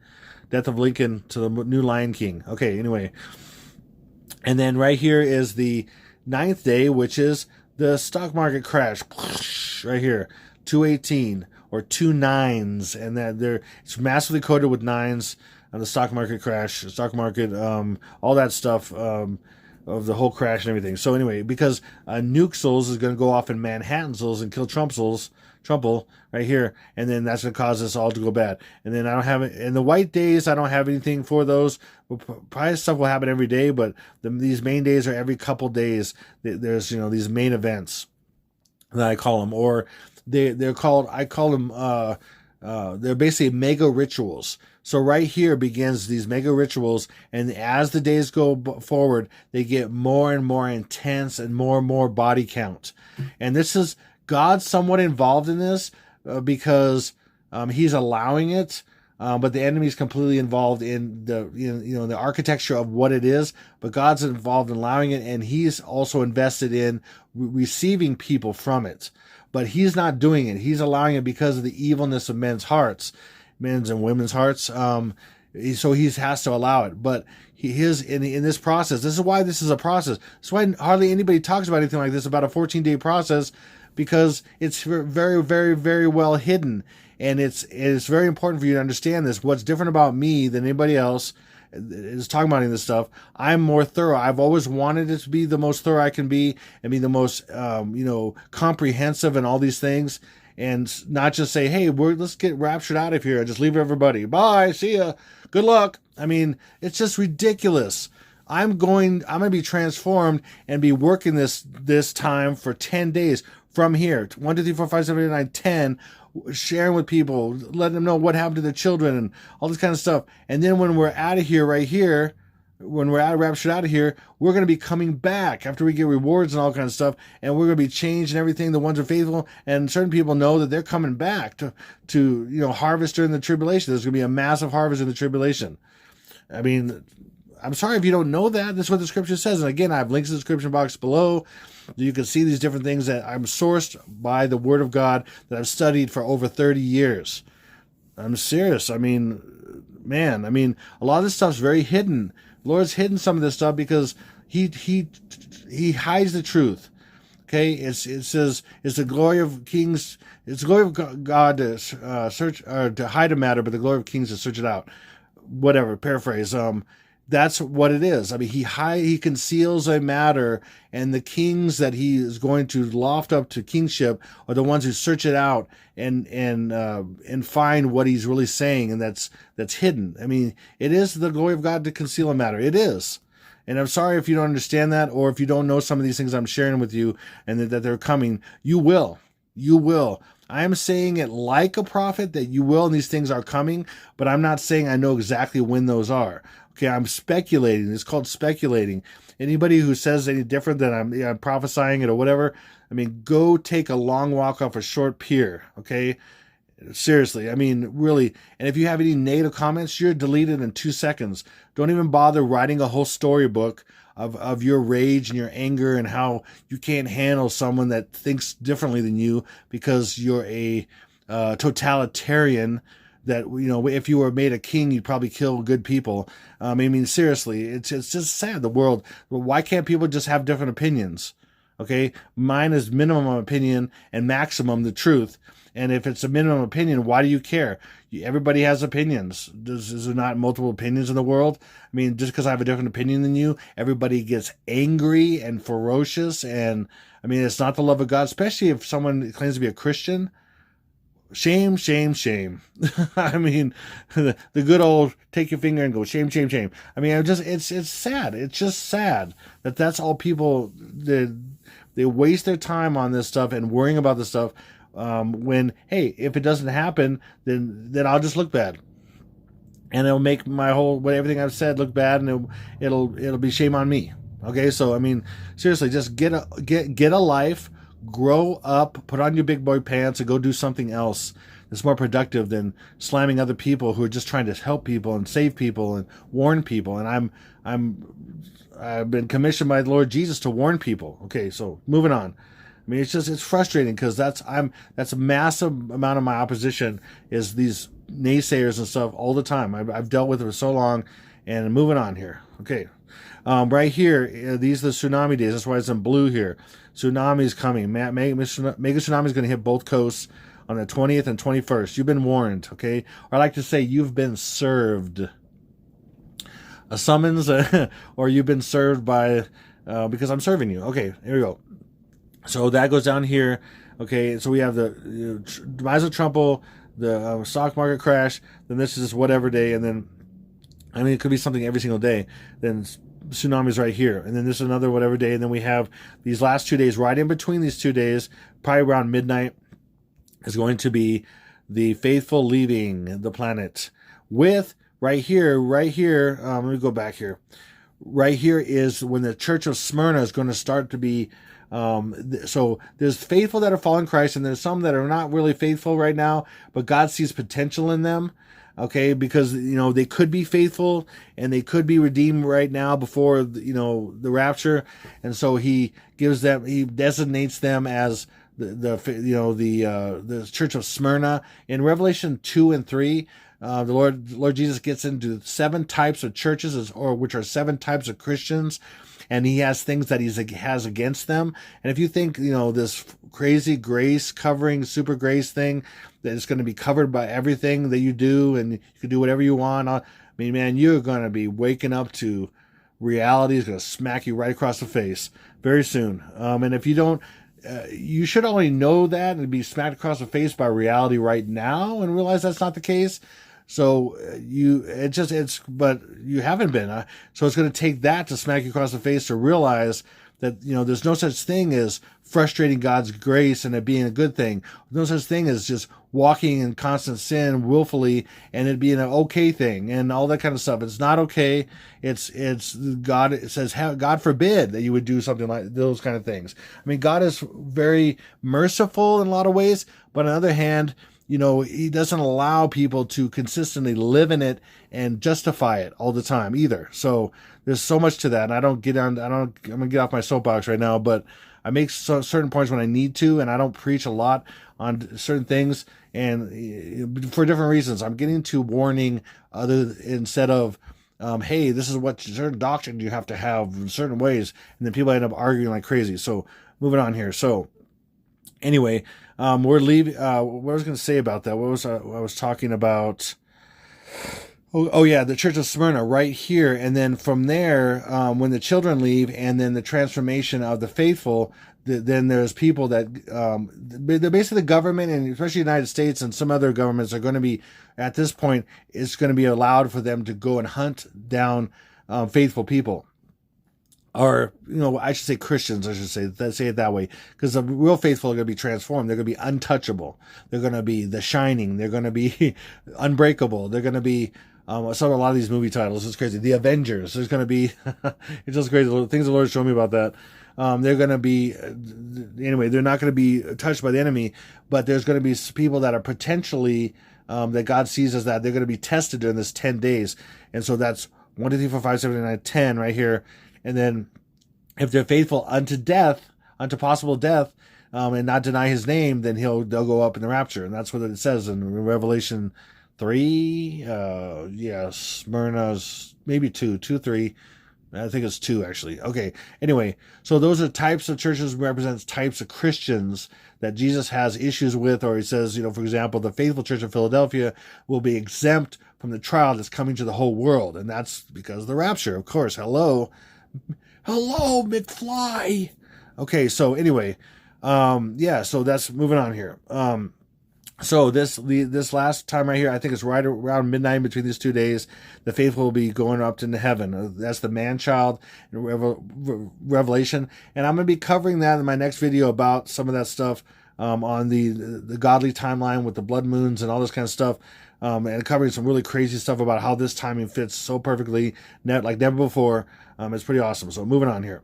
death of Lincoln to the new Lion King. Okay, anyway, and then right here is the 9th day, which is the stock market crash. Right here, 218 or 2 nines, and that it's massively coated with nines on the stock market crash, stock market, all that stuff. Of the whole crash and everything. So anyway, because Nukesels is going to go off in Manhattansels and kill Trumple right here, and then that's going to cause us all to go bad. And then I don't have it in the white days. I don't have anything for those. Probably stuff will happen every day, but these main days are every couple days. There's these main events that I call them, or they're called. I call them. They're basically mega rituals. So right here begins these mega rituals, and as the days go forward, they get more and more intense and more body count. And this is God's somewhat involved in this because He's allowing it, but the enemy's completely involved in the architecture of what it is. But God's involved in allowing it, and He's also invested in receiving people from it. But He's not doing it. He's allowing it because of the evilness of men's and women's hearts. So He has to allow it. But in this process, this is why this is a process. That's why hardly anybody talks about anything like this, about a 14-day process, because it's very, very, very well hidden. And it's very important for you to understand this. What's different about me than anybody else is talking about this stuff. I'm more thorough. I've always wanted it to be the most thorough I can be, and be the most, comprehensive in all these things, and not just say, hey, let's get raptured out of here and just leave everybody. Bye. See ya. Good luck. I mean, it's just ridiculous. I'm going to be transformed and be working this time for 10 days. from here. 1, 2, 3, 4, 5, 7, 8, 9, 10. Sharing with people, letting them know what happened to their children and all this kind of stuff. And then when we're out of here, right here, when we're raptured out of here, we're going to be coming back after we get rewards and all kinds of stuff, and we're going to be changed and everything. The ones who are faithful, and certain people know that they're coming back to harvest during the tribulation. There's going to be a massive harvest in the tribulation. I mean, I'm sorry if you don't know that. That's what the scripture says. And again, I have links in the description box below. You can see these different things that I'm sourced by the Word of God that I've studied for over 30 years. I'm serious. I mean, man, a lot of this stuff's very hidden. The Lord's hidden some of this stuff because he hides the truth. Okay, it says it's the glory of kings. It's the glory of God to search or to hide a matter, but the glory of kings to search it out. Whatever, paraphrase. That's what it is. I mean, he conceals a matter, and the kings that he is going to loft up to kingship are the ones who search it out and find what he's really saying, and that's hidden. I mean, it is the glory of God to conceal a matter. It is. And I'm sorry if you don't understand that, or if you don't know some of these things I'm sharing with you, and that they're coming. You will. You will. I am saying it like a prophet that you will, and these things are coming, but I'm not saying I know exactly when those are. Okay, I'm speculating. It's called speculating. Anybody who says any different than I'm prophesying it or whatever, I mean, go take a long walk off a short pier, okay? Seriously, I mean, really. And if you have any negative comments, you're deleted in 2 seconds. Don't even bother writing a whole storybook of your rage and your anger and how you can't handle someone that thinks differently than you because you're a totalitarian. That, if you were made a king, you'd probably kill good people. I mean, seriously, it's just sad, the world. Why can't people just have different opinions? Okay, mine is minimum opinion and maximum the truth. And if it's a minimum opinion, why do you care? Everybody has opinions. Is there not multiple opinions in the world? I mean, just because I have a different opinion than you, everybody gets angry and ferocious. And I mean, it's not the love of God, especially if someone claims to be a Christian. Shame, shame, shame. I mean, the good old take your finger and go shame, shame, shame. I mean, it's sad. It's just sad that that's all people, they waste their time on this stuff and worrying about this stuff. When, hey, if it doesn't happen, then I'll just look bad, and it'll make my everything I've said look bad, and it'll be shame on me. Okay, so I mean, seriously, just get a life. Grow up, put on your big boy pants, and go do something else that's more productive than slamming other people who are just trying to help people and save people and warn people. And I've been commissioned by the Lord Jesus to warn people. Okay, so moving on. I mean, it's frustrating because that's a massive amount of my opposition is these naysayers and stuff all the time. I've dealt with it for so long, and moving on here. Okay. Right here, these are the tsunami days. That's why it's in blue here. Tsunami is coming. Mega tsunami is going to hit both coasts on the 20th and 21st. You've been warned, okay? Or I like to say you've been served a summons, or you've been served by, because I'm serving you. Okay, here we go. So that goes down here. Okay, so we have the Demise of Trump, the stock market crash. Then this is whatever day, and then it could be something every single day. Then tsunami's right here, and then this is another whatever day, and then we have these last 2 days. Right in between these 2 days, probably around midnight, is going to be the faithful leaving the planet. With right here. Let me go back here. Right here is when the Church of Smyrna is going to start to be. So there's faithful that are following Christ, and there's some that are not really faithful right now, but God sees potential in them. Okay, because they could be faithful and they could be redeemed right now before the rapture, and so he designates them as the Church of Smyrna. In Revelation 2 and 3, the Lord Jesus gets into 7 types of churches, which are 7 types of Christians. And he has things that he has against them. And if you think, this crazy grace covering, super grace thing, that is going to be covered by everything that you do, and you can do whatever you want. I mean, man, you're going to be waking up to reality. Is going to smack you right across the face very soon. And if you don't, you should only know that and be smacked across the face by reality right now and realize that's not the case. So but you haven't been. So it's going to take that to smack you across the face to realize that, there's no such thing as frustrating God's grace and it being a good thing. No such thing as just walking in constant sin willfully and it being an okay thing and all that kind of stuff. It's not okay. It's God. It says, God forbid that you would do something like those kind of things. I mean, God is very merciful in a lot of ways, but on the other hand, he doesn't allow people to consistently live in it and justify it all the time either. So there's so much to that. And I'm going to get off my soapbox right now, but I make certain points when I need to, and I don't preach a lot on certain things, and for different reasons. I'm getting to warning instead of, hey, this is what certain doctrine you have to have in certain ways, and then people end up arguing like crazy. So moving on here. So anyway, we're leaving. What I was going to say about that? What was I was talking about? Oh yeah, the Church of Smyrna right here, and then from there, when the children leave, and then the transformation of the faithful, then there's people that they're basically the government, and especially the United States and some other governments are going to be at this point. It's going to be allowed for them to go and hunt down faithful people. Or, I should say Christians, let's say it that way. Because the real faithful are going to be transformed. They're going to be untouchable. They're going to be the shining. They're going to be unbreakable. They're going to be, a lot of these movie titles, it's crazy. The Avengers. There's going to be, it's just crazy. Things the Lord showed me about that. They're going to be, anyway, they're not going to be touched by the enemy, but there's going to be people that are potentially, that God sees as that. They're going to be tested during this 10 days. And so that's 1, 2, 3, 4, 5, 7, 8, 9, 10 right here. And then if they're faithful unto death, unto possible death, and not deny his name, then they'll go up in the rapture. And that's what it says in Revelation 3. Smyrna's maybe 2, 3. I think it's 2 actually. Okay. Anyway, so those are types of churches, represents types of Christians that Jesus has issues with, or he says, for example, the faithful church of Philadelphia will be exempt from the trial that's coming to the whole world. And that's because of the rapture, of course. Hello, McFly. Okay, so anyway, so that's moving on here. So this last time right here, I think it's right around midnight between these 2 days, the faithful will be going up into heaven. That's the man-child revelation, and I'm going to be covering that in my next video about some of that stuff on the godly timeline with the blood moons and all this kind of stuff. And covering some really crazy stuff about how this timing fits so perfectly, like never before. It's pretty awesome. So moving on here.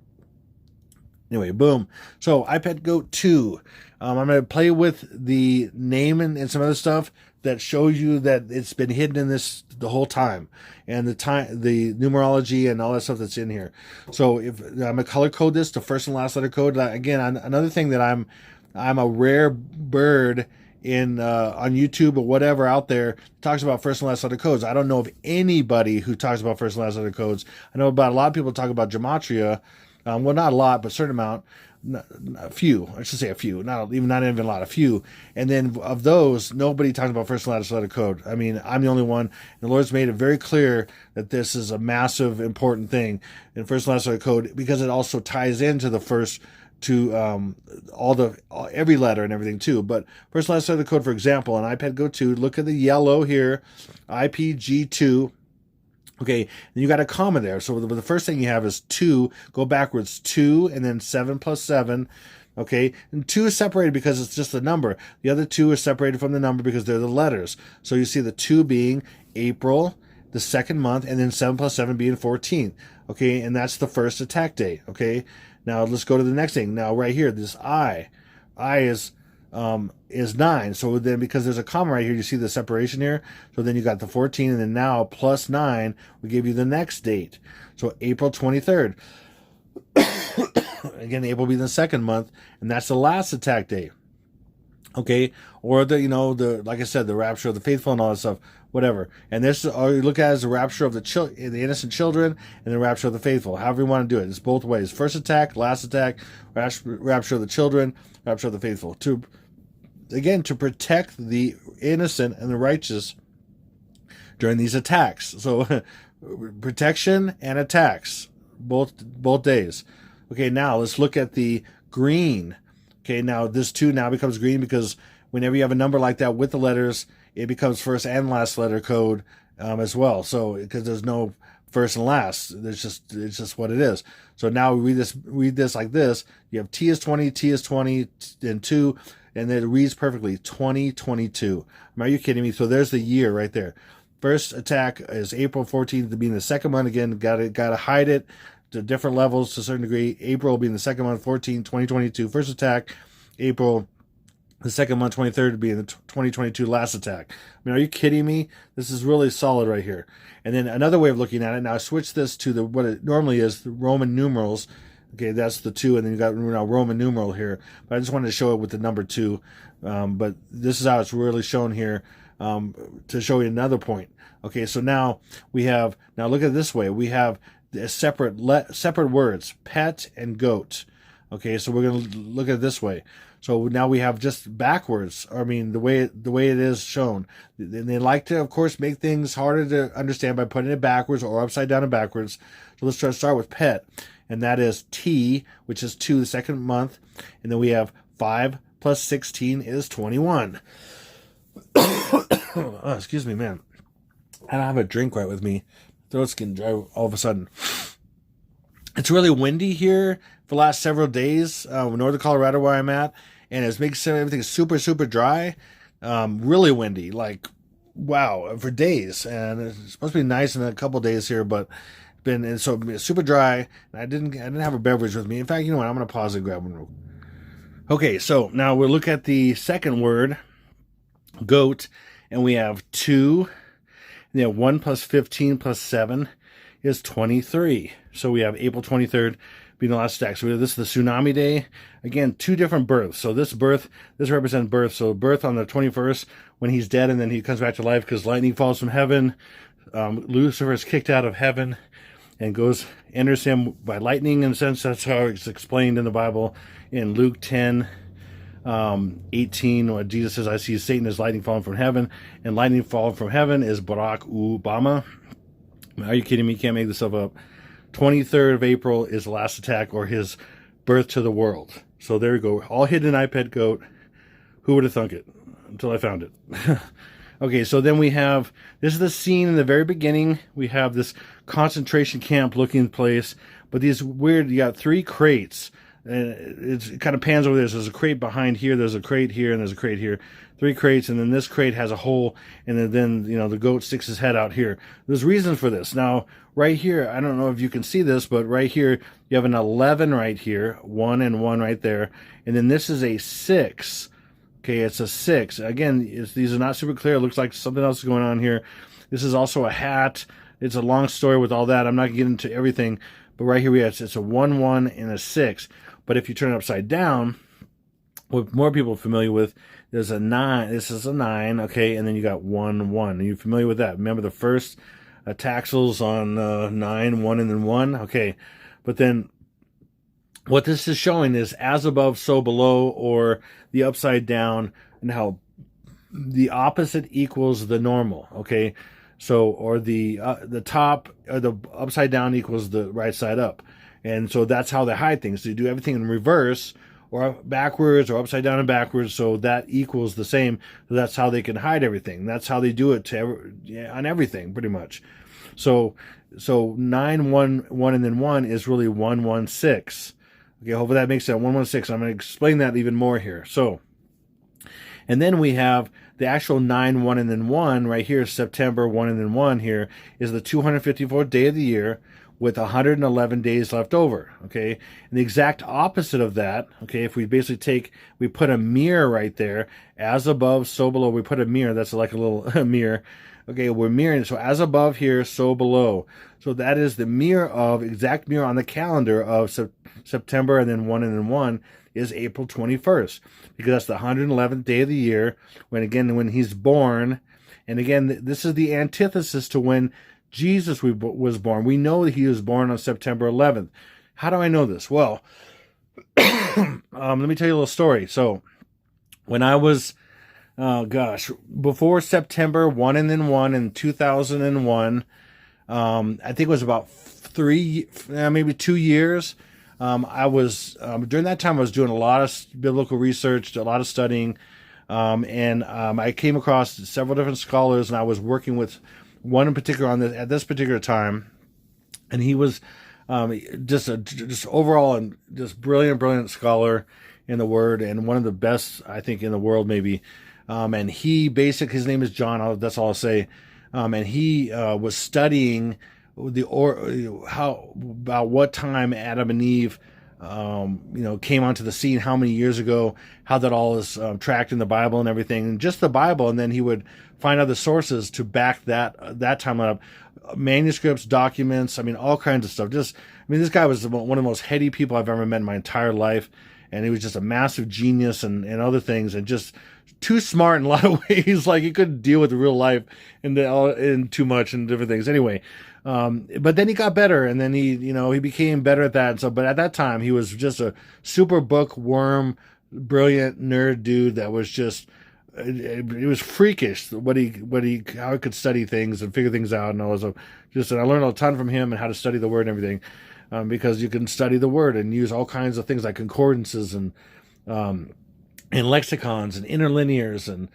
Anyway, boom. So iPad Goat 2. I'm going to play with the name and some other stuff that shows you that it's been hidden in this the whole time, and the numerology and all that stuff that's in here. So if I'm going to color code this to first and last letter code. Again, another thing that I'm a rare bird in on YouTube or whatever out there talks about first and last letter codes. I don't know of anybody who talks about first and last letter codes. I know about a lot of people talk about gematria. Well, not a lot, but a certain amount. A few, I should say a few, not even a lot, a few. And then of those, nobody talks about first and last letter code. I mean, I'm the only one. And the Lord's made it very clear that this is a massive, important thing in first and last letter code, because it also ties into the first to every letter and everything too. But first and last letter code, for example, on iPad Go 2, look at the yellow here, IPG2. Okay, and you got a comma there. So the first thing you have is 2, go backwards, 2, and then 7 plus 7. Okay, and 2 is separated because it's just a number. The other 2 are separated from the number because they're the letters. So you see the 2 being April, the second month, and then 7 plus 7 being 14. Okay, and that's the first attack date. Okay, now let's go to the next thing. Now right here, this I is 9. So then, because there's a comma right here, you see the separation here. So then you got the 14, and then now plus 9 will give you the next date. So April 23rd. Again, April will be the second month, and that's the last attack date. Okay, or the like I said, the rapture of the faithful and all that stuff, whatever. And this, or you look at it as the rapture of the innocent children, and the rapture of the faithful. However you want to do it, it's both ways: first attack, last attack, rapture of the children, rapture of the faithful. To protect the innocent and the righteous during these attacks. So protection and attacks, both days. Okay, now let's look at the green. Okay, now this 2 now becomes green because whenever you have a number like that with the letters, it becomes first and last letter code as well. So because there's no first and last. It's just what it is. So now we read this like this. You have T is 20, T is 20, and 2, and then it reads perfectly 2022. Are you kidding me? So there's the year right there. First attack is April 14th, being the second month. Again, gotta hide it to different levels to a certain degree. April being the second month, 14, 2022. First attack, April the second month, 23rd, being the 2022 last attack. I mean, are you kidding me? This is really solid right here. And then another way of looking at it, now I switch this to what it normally is, the Roman numerals. Okay, that's the 2, and then you got now Roman numeral here. But I just wanted to show it with the number 2. But this is how it's really shown here to show you another point. Okay, so now we have, now look at it this way. We have separate words, pet and goat. Okay, so we're going to look at it this way. So now we have just backwards. I mean, the way it is shown. And they like to, of course, make things harder to understand by putting it backwards or upside down and backwards. So let's try to start with pet. And that is T, which is 2, the second month. And then we have 5 plus 16 is 21. Oh, excuse me, man. I don't have a drink right with me. Throat's getting dry all of a sudden. It's really windy here for the last several days, northern Colorado where I'm at, and it's making everything super, super dry. Really windy, like, wow, for days. And it's supposed to be nice in a couple days here, but it's super dry. And I didn't have a beverage with me. In fact, you know what? I'm going to pause and grab one. Okay, so now we'll look at the second word, goat, and we have 2. And then 1 plus 15 plus 7 is 23. So we have April 23rd being the last stack. So this is the tsunami day. Again, 2 different births. So this represents birth. So birth on the 21st when he's dead, and then he comes back to life because lightning falls from heaven. Lucifer is kicked out of heaven and enters him by lightning. In a sense, that's how it's explained in the Bible in Luke 10. 18, where Jesus says, I see Satan as lightning falling from heaven, and lightning falling from heaven is Barack Obama. Are you kidding me? You can't make this stuff up. 23rd of April is the last attack, or his birth to the world. So there we go. All hidden iPad goat. Who would have thunk it? Until I found it. Okay, so then we have, this is the scene in the very beginning. We have this concentration camp looking place, but these weird, you got 3 crates. And it kind of pans over there. So there's a crate behind here, there's a crate here, and there's a crate here. 3 crates, and then this crate has a hole, and then the goat sticks his head out here. There's reasons for this. Now, right here, I don't know if you can see this, but right here, you have an 11 right here, 1 and 1 right there, and then this is a 6. Okay, it's a 6. Again, these are not super clear. It looks like something else is going on here. This is also a hat. It's a long story with all that. I'm not getting into everything, but right here we have, it's a 1, 1, and a 6. But if you turn it upside down, what more people are familiar with, there's a 9. This is a 9, okay, and then you got 1, 1. Are you familiar with that? Remember the first taxels on 9, 1, and then 1? Okay, but then what this is showing is as above, so below, or the upside down, and how the opposite equals the normal, okay? So, or the top, or the upside down equals the right side up. And so that's how they hide things. They do everything in reverse or backwards or upside down and backwards, so that equals the same. So that's how they can hide everything. That's how they do it on everything, pretty much. So 9, 1, 1, and then 1 is really 1, 1, 6. Okay, hopefully that makes sense. 1, 1, 6. I'm going to explain that even more here. So, and then we have the actual 9, 1, and then 1 right here, September 1 and then 1 here, is the 254th day of the year, with 111 days left over, okay? And the exact opposite of that, okay, if we basically we put a mirror right there, as above, so below, we put a mirror, that's like a little mirror, okay, we're mirroring, so as above here, so below. So that is the exact mirror on the calendar of September, and then 1 is April 21st, because that's the 111th day of the year, when he's born, and again, this is the antithesis to when Jesus was born. We know that he was born on September 11th. How do I know this? Well, let me tell you a little story. So, when I was, before September 1 and then 1 in 2001, I think it was about 3, maybe 2 years. I was, during that time, I was doing a lot of biblical research, a lot of studying, and I came across several different scholars, and I was working with one in particular at this particular time, And he was just overall and just brilliant scholar in the Word, and one of the best, I think, in the world, maybe. And he basically, his name is John. That's all I'll say. And he was studying how about what time Adam and Eve, came onto the scene, how many years ago, how that all is tracked in the Bible and everything, and just the Bible. And then he would find other sources to back that timeline up, manuscripts, documents. I mean, all kinds of stuff. This guy was one of the most heady people I've ever met in my entire life, and he was just a massive genius and other things, and just too smart in a lot of ways. Like, he couldn't deal with real life and too much and different things. Anyway, but then he got better, and then he became better at that. And so, but at that time, he was just a super bookworm, brilliant nerd dude that was just. It was freakish how he could study things and figure things out and all this. And I learned a ton from him and how to study the Word and everything, because you can study the Word and use all kinds of things like concordances and lexicons and interlinears and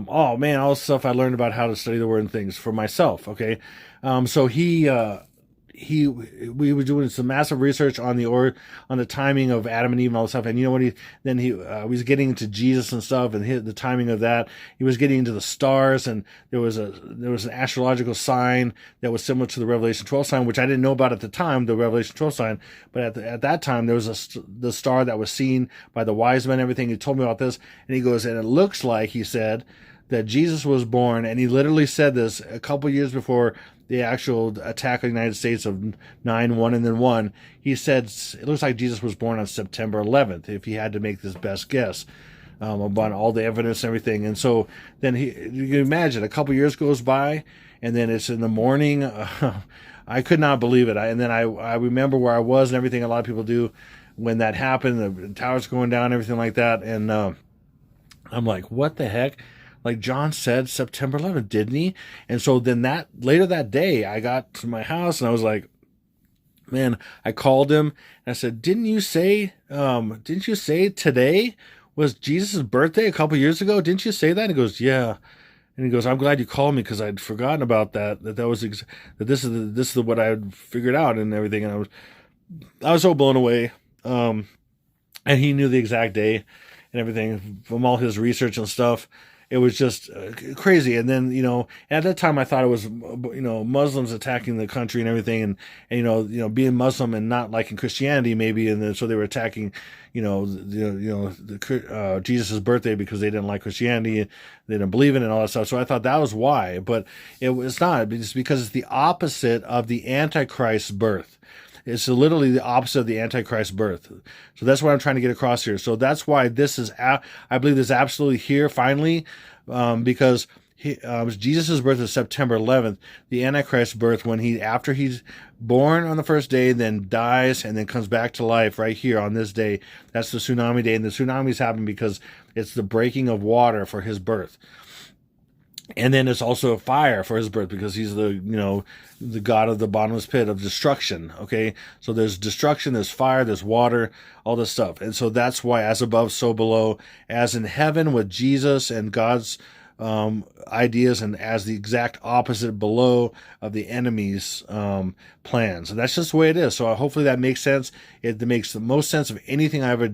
all the stuff I learned about how to study the Word and things for myself. Okay, so we were doing some massive research on the timing of Adam and Eve and all this stuff. And you know what? He was getting into Jesus and stuff, and the timing of that. He was getting into the stars, and there was an astrological sign that was similar to the Revelation 12 sign, which I didn't know about at the time, the Revelation 12 sign. But at that time, there was the star that was seen by the wise men and everything. He told me about this, and he goes, and it looks like, he said, that Jesus was born, and he literally said this a couple years before the actual attack on the United States of 9/1 and then 1. He said it looks like Jesus was born on September 11th, if he had to make this best guess about all the evidence and everything. And so then you can imagine, a couple years goes by, and then it's in the morning. I could not believe it. And then I remember where I was and everything. A lot of people do when that happened. The towers going down, everything like that. And I'm like, what the heck? Like, John said September 11th, didn't he? And so then later that day, I got to my house and I was like, man, I called him and I said, didn't you say today was Jesus' birthday a couple years ago? Didn't you say that? And he goes, yeah. And he goes, I'm glad you called me, because I'd forgotten about that this is what I had figured out and everything. And I was so blown away. And he knew the exact day and everything from all his research and stuff. It was just crazy. And then, at that time I thought it was, Muslims attacking the country and everything, and being Muslim and not liking Christianity maybe. And then, so they were attacking, Jesus' birthday because they didn't like Christianity, they didn't believe in it and all that stuff. So I thought that was why, but it was not. It's because it's the opposite of the Antichrist's birth. It's literally the opposite of the Antichrist birth. So that's what I'm trying to get across here. So that's why this is, I believe this is absolutely here finally, because Jesus' birth is September 11th. The Antichrist birth, after he's born on the first day, then dies, and then comes back to life right here on this day. That's the tsunami day. And the tsunamis happen because it's the breaking of water for his birth. And then it's also a fire for his birth, because he's the god of the bottomless pit of destruction. Okay, so there's destruction, there's fire, there's water, all this stuff. And so that's why, as above, so below, as in heaven with Jesus and God's ideas, and as the exact opposite below of the enemy's plans. And that's just the way it is. So hopefully that makes sense. It makes the most sense of anything I ever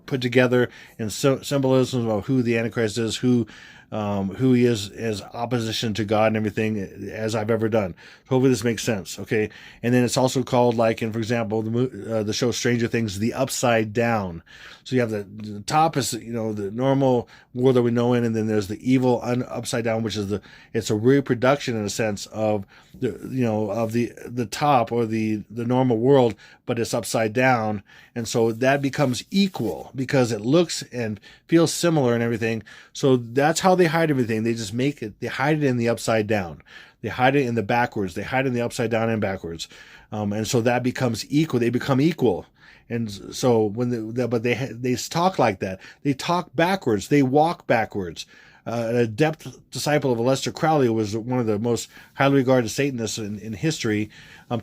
put together in symbolism of who the Antichrist is, who he is as opposition to God and everything, as I've ever done. Hopefully this makes sense, okay? And then it's also called, like, in, for example, the show Stranger Things, the Upside Down. So you have the top is, the normal world that we know in, and then there's the evil upside down, which is it's a reproduction in a sense of the top, or the normal world, but it's upside down. And so that becomes equal because it looks and feels similar and everything. So that's how they hide everything. They just they hide it in the upside down. They hide it in the backwards. They hide it in the upside down and backwards. And so that becomes equal. They become equal. And so but they talk like that. They talk backwards. They walk backwards. An adept disciple of Aleister Crowley, was one of the most highly regarded Satanists in history,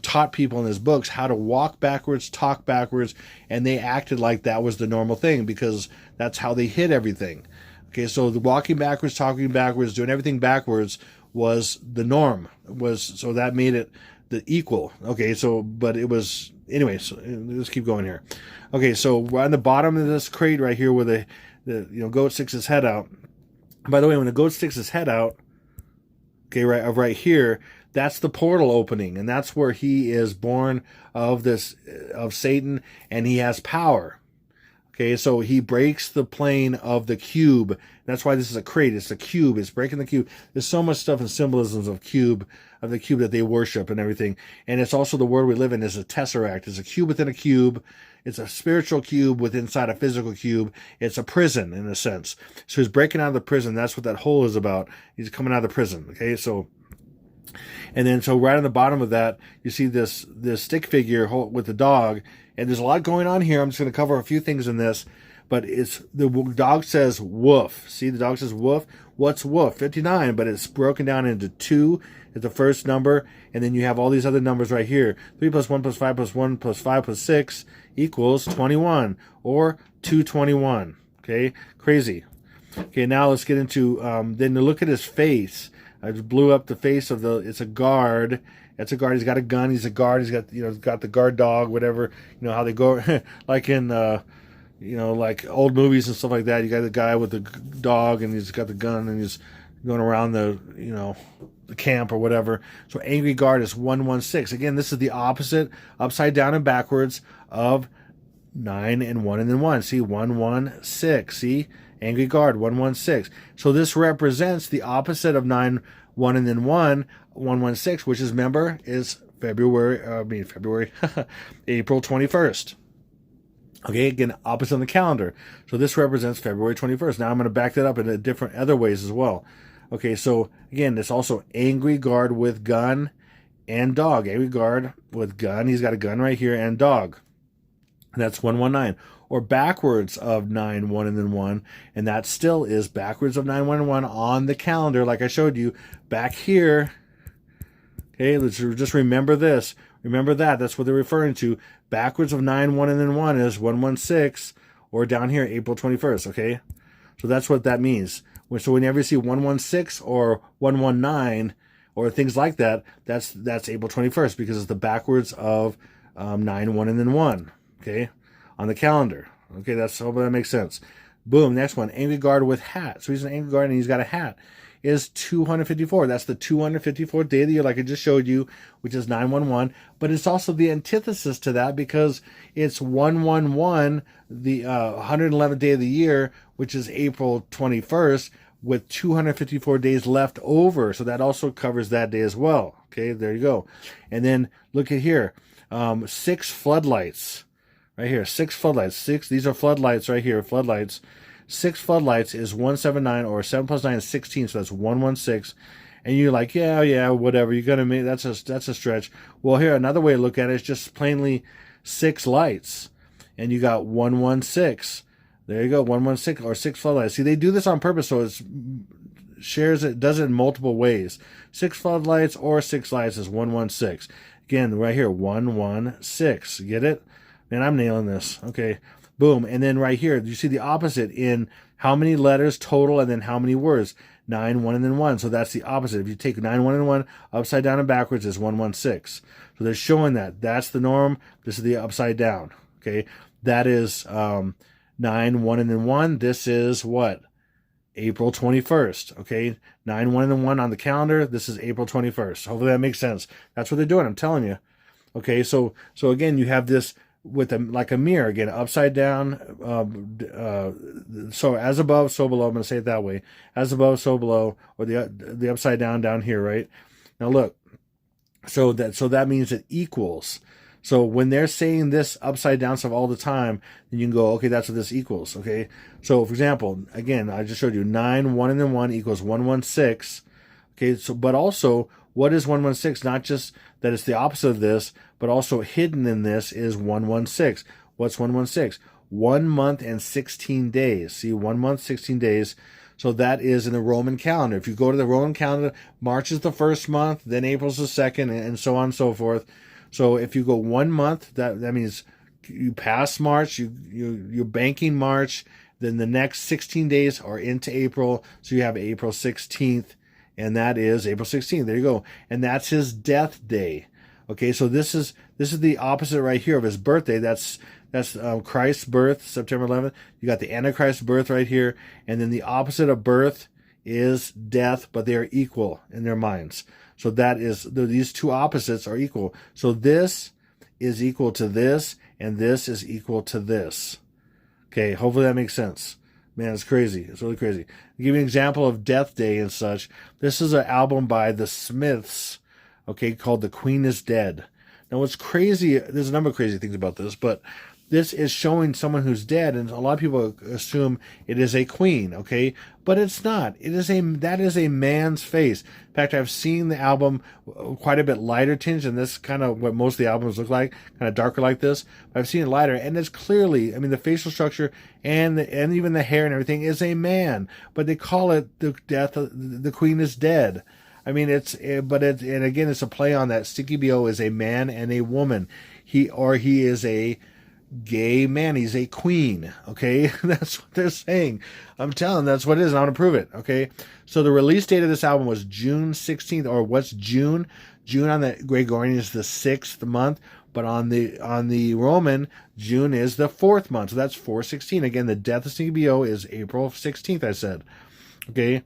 taught people in his books how to walk backwards, talk backwards, and they acted like that was the normal thing, because that's how they hid everything. Okay, so the walking backwards, talking backwards, doing everything backwards was the norm. So that made it the equal. Okay, so, but it was, anyway, so let's keep going here. Okay, so on the bottom of this crate right here where the goat sticks his head out. By the way, when the goat sticks his head out, okay, right here, that's the portal opening, and that's where he is born of Satan, and he has power. Okay, so he breaks the plane of the cube. That's why this is a crate. It's a cube. It's breaking the cube. There's so much stuff in symbolisms of the cube that they worship and everything. And it's also the world we live in is a tesseract. It's a cube within a cube. It's a spiritual cube inside a physical cube. It's a prison in a sense. So he's breaking out of the prison. That's what that hole is about. He's coming out of the prison. Okay, so. And then, so right on the bottom of that, you see this stick figure with the dog. And there's a lot going on here. I'm just going to cover a few things in this. But the dog says woof. See, the dog says woof. What's woof? 59, but it's broken down into 2 is the first number. And then you have all these other numbers right here. 3 plus 1 plus 5 plus 1 plus 5 plus 6 equals 21. Or 221. Okay, crazy. Okay, now let's get into, then to look at his face. I just blew up the face of it's a guard. It's a guard. He's got a gun. He's a guard. He's got, got the guard dog, whatever. You know how they go, like in, like old movies and stuff like that. You got the guy with the dog, and he's got the gun, and he's going around the camp or whatever. So angry guard is 116. Again, this is the opposite, upside down and backwards of 9 and 1 and then 1. See, 116. See, angry guard 116. So this represents the opposite of 9, 1 and then 1, 116, which is, remember, is April 21st. Okay, again, opposite on the calendar. So this represents February 21st. Now I'm going to back that up in different other ways as well. Okay, so again, it's also angry guard with gun and dog. Angry guard with gun. He's got a gun right here and dog. And that's 119. Or backwards of 9, 1, and then 1. And that still is backwards of 9, 1, and 1 on the calendar, like I showed you back here. Okay, let's just remember this. Remember that. That's what they're referring to. Backwards of 9, 1, and then 1 is 116. Or down here, April 21st. Okay? So that's what that means. So whenever you see 116 or 119 or things like that, that's April 21st because it's the backwards of 9, 1, and then 1. Okay? On the calendar. Okay, hope that makes sense. Boom, next one. Angry guard with hat. So he's an angry guard and he's got a hat. Is 254. That's the 254th day of the year, like I just showed you, which is 911. But it's also the antithesis to that because it's 111, the 111th day of the year, which is April 21st, with 254 days left over. So that also covers that day as well. Okay, there you go. And then look at here. 6 floodlights. Right here, 6 floodlights. These are floodlights right here, floodlights. 6 floodlights is 179, or 7 plus 9 is 16, so that's 116. And you're like, yeah, whatever. You're gonna make that's a stretch. Well, here another way to look at it is just plainly 6 lights, and you got 116. There you go, 116 or 6 floodlights. See, they do this on purpose, so it does it in multiple ways. 6 floodlights or 6 lights is 116. Again, right here, 116. Get it? Man, I'm nailing this. Okay. Boom. And then right here, you see the opposite in how many letters total and then how many words? 9, 1, and then 1. So that's the opposite. If you take 9, 1, and 1, upside down and backwards is 116. So they're showing that. That's the norm. This is the upside down. Okay. That is 9, 1, and then 1. This is what? April 21st. Okay. 9, 1, and then 1 on the calendar. This is April 21st. Hopefully that makes sense. That's what they're doing. I'm telling you. Okay. So again, you have this with like a mirror, again, upside down. So as above, so below. I'm going to say it that way. As above, so below, or the upside down here, right? Now look, so that means it equals. So when they're saying this upside down stuff all the time, then you can go, okay, that's what this equals. Okay. So for example, again, I just showed you 9, 1, and then 1 equals 116. Okay. So, but also, what is 116? Not just that it's the opposite of this, but also hidden in this is 116. What's 116? 1 month and 16 days. See, 1 month, 16 days. So that is in the Roman calendar. If you go to the Roman calendar, March is the first month, then April's the second, and so on and so forth. So if you go 1 month, that means you pass March, you're banking March, then the next 16 days are into April. So you have April 16th. And that is April 16th. There you go. And that's his death day. Okay, so this is the opposite right here of his birthday. That's Christ's birth, September 11th. You got the Antichrist birth right here, and then the opposite of birth is death, but they are equal in their minds. So that is, these two opposites are equal. So this is equal to this, and this is equal to this. Okay, hopefully that makes sense. Man, it's crazy. It's really crazy. I'll give you an example of Death Day and such. This is an album by the Smiths, okay, called The Queen is Dead. Now, what's crazy, there's a number of crazy things about this, but this is showing someone who's dead, and a lot of people assume it is a queen, okay? But it's not. That is a man's face. In fact, I've seen the album quite a bit lighter tinge, and this is kind of what most of the albums look like, kind of darker like this. But I've seen it lighter, and it's clearly, I mean, the facial structure and even the hair and everything is a man, but they call it the queen is dead. I mean, and again, it's a play on that. Stinky BO is a man and a woman. He is a gay man. He's a queen. Okay, that's what they're saying. I'm telling, that's what it is, and I want to prove it. Okay, so the release date of this album was June 16th, or what's June? June on the Gregorian is the 6th month, but on the Roman, June is the 4th month. So that's 4/16. Again, the death of Stinky BO is April 16th. I said. Okay.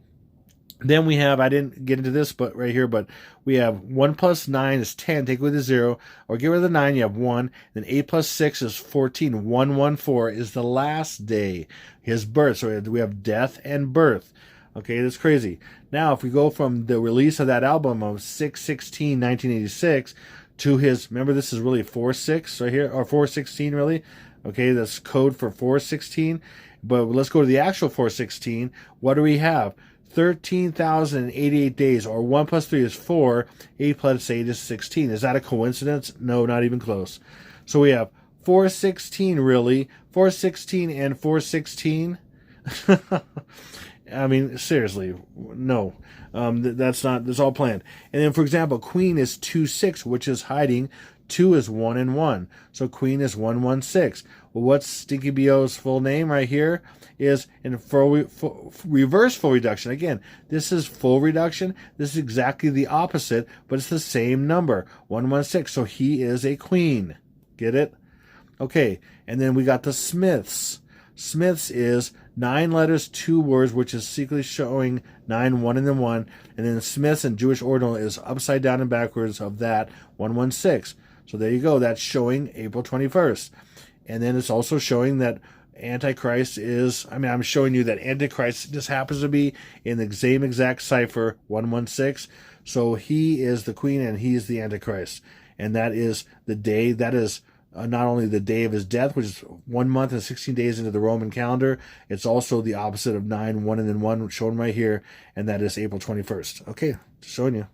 Then we have, I didn't get into this, but right here, but we have 1 plus 9 is 10. Take away the 0, or get rid of the 9, you have 1. Then 8 plus 6 is 14. 114 is the last day, his birth. So we have death and birth. Okay, that's crazy. Now, if we go from the release of that album of 6/16/1986 to his, remember this is really 4/6 right here, or 4/16 really. Okay, that's code for 4/16. But let's go to the actual 4/16. What do we have? 13,088 days, or 1 plus 3 is 4, 8 plus 8 is 16. Is that a coincidence? No, not even close. So we have 4/16 really, 4/16 and 4/16. I mean, seriously, no. That's all planned. And then, for example, Queen is 2/6, which is hiding. 2 is 1 and 1. So Queen is 116. Well, what's Stinky BO's full name right here? Is in reverse full reduction. Again, this is full reduction. This is exactly the opposite, but it's the same number, 116. So he is a queen. Get it? Okay, and then we got the Smiths. Smiths is 9 letters, 2 words, which is secretly showing 9, 1, and then 1. And then Smiths and Jewish ordinal is upside down and backwards of that, 116. So there you go. That's showing April 21st. And then it's also showing that Antichrist is, I mean, I'm showing you that Antichrist just happens to be in the same exact cipher, 116. So he is the queen and he is the Antichrist. And that is the day, that is not only the day of his death, which is 1 month and 16 days into the Roman calendar, it's also the opposite of 9, 1, and then 1 shown right here, and that is April 21st. Okay, just showing you.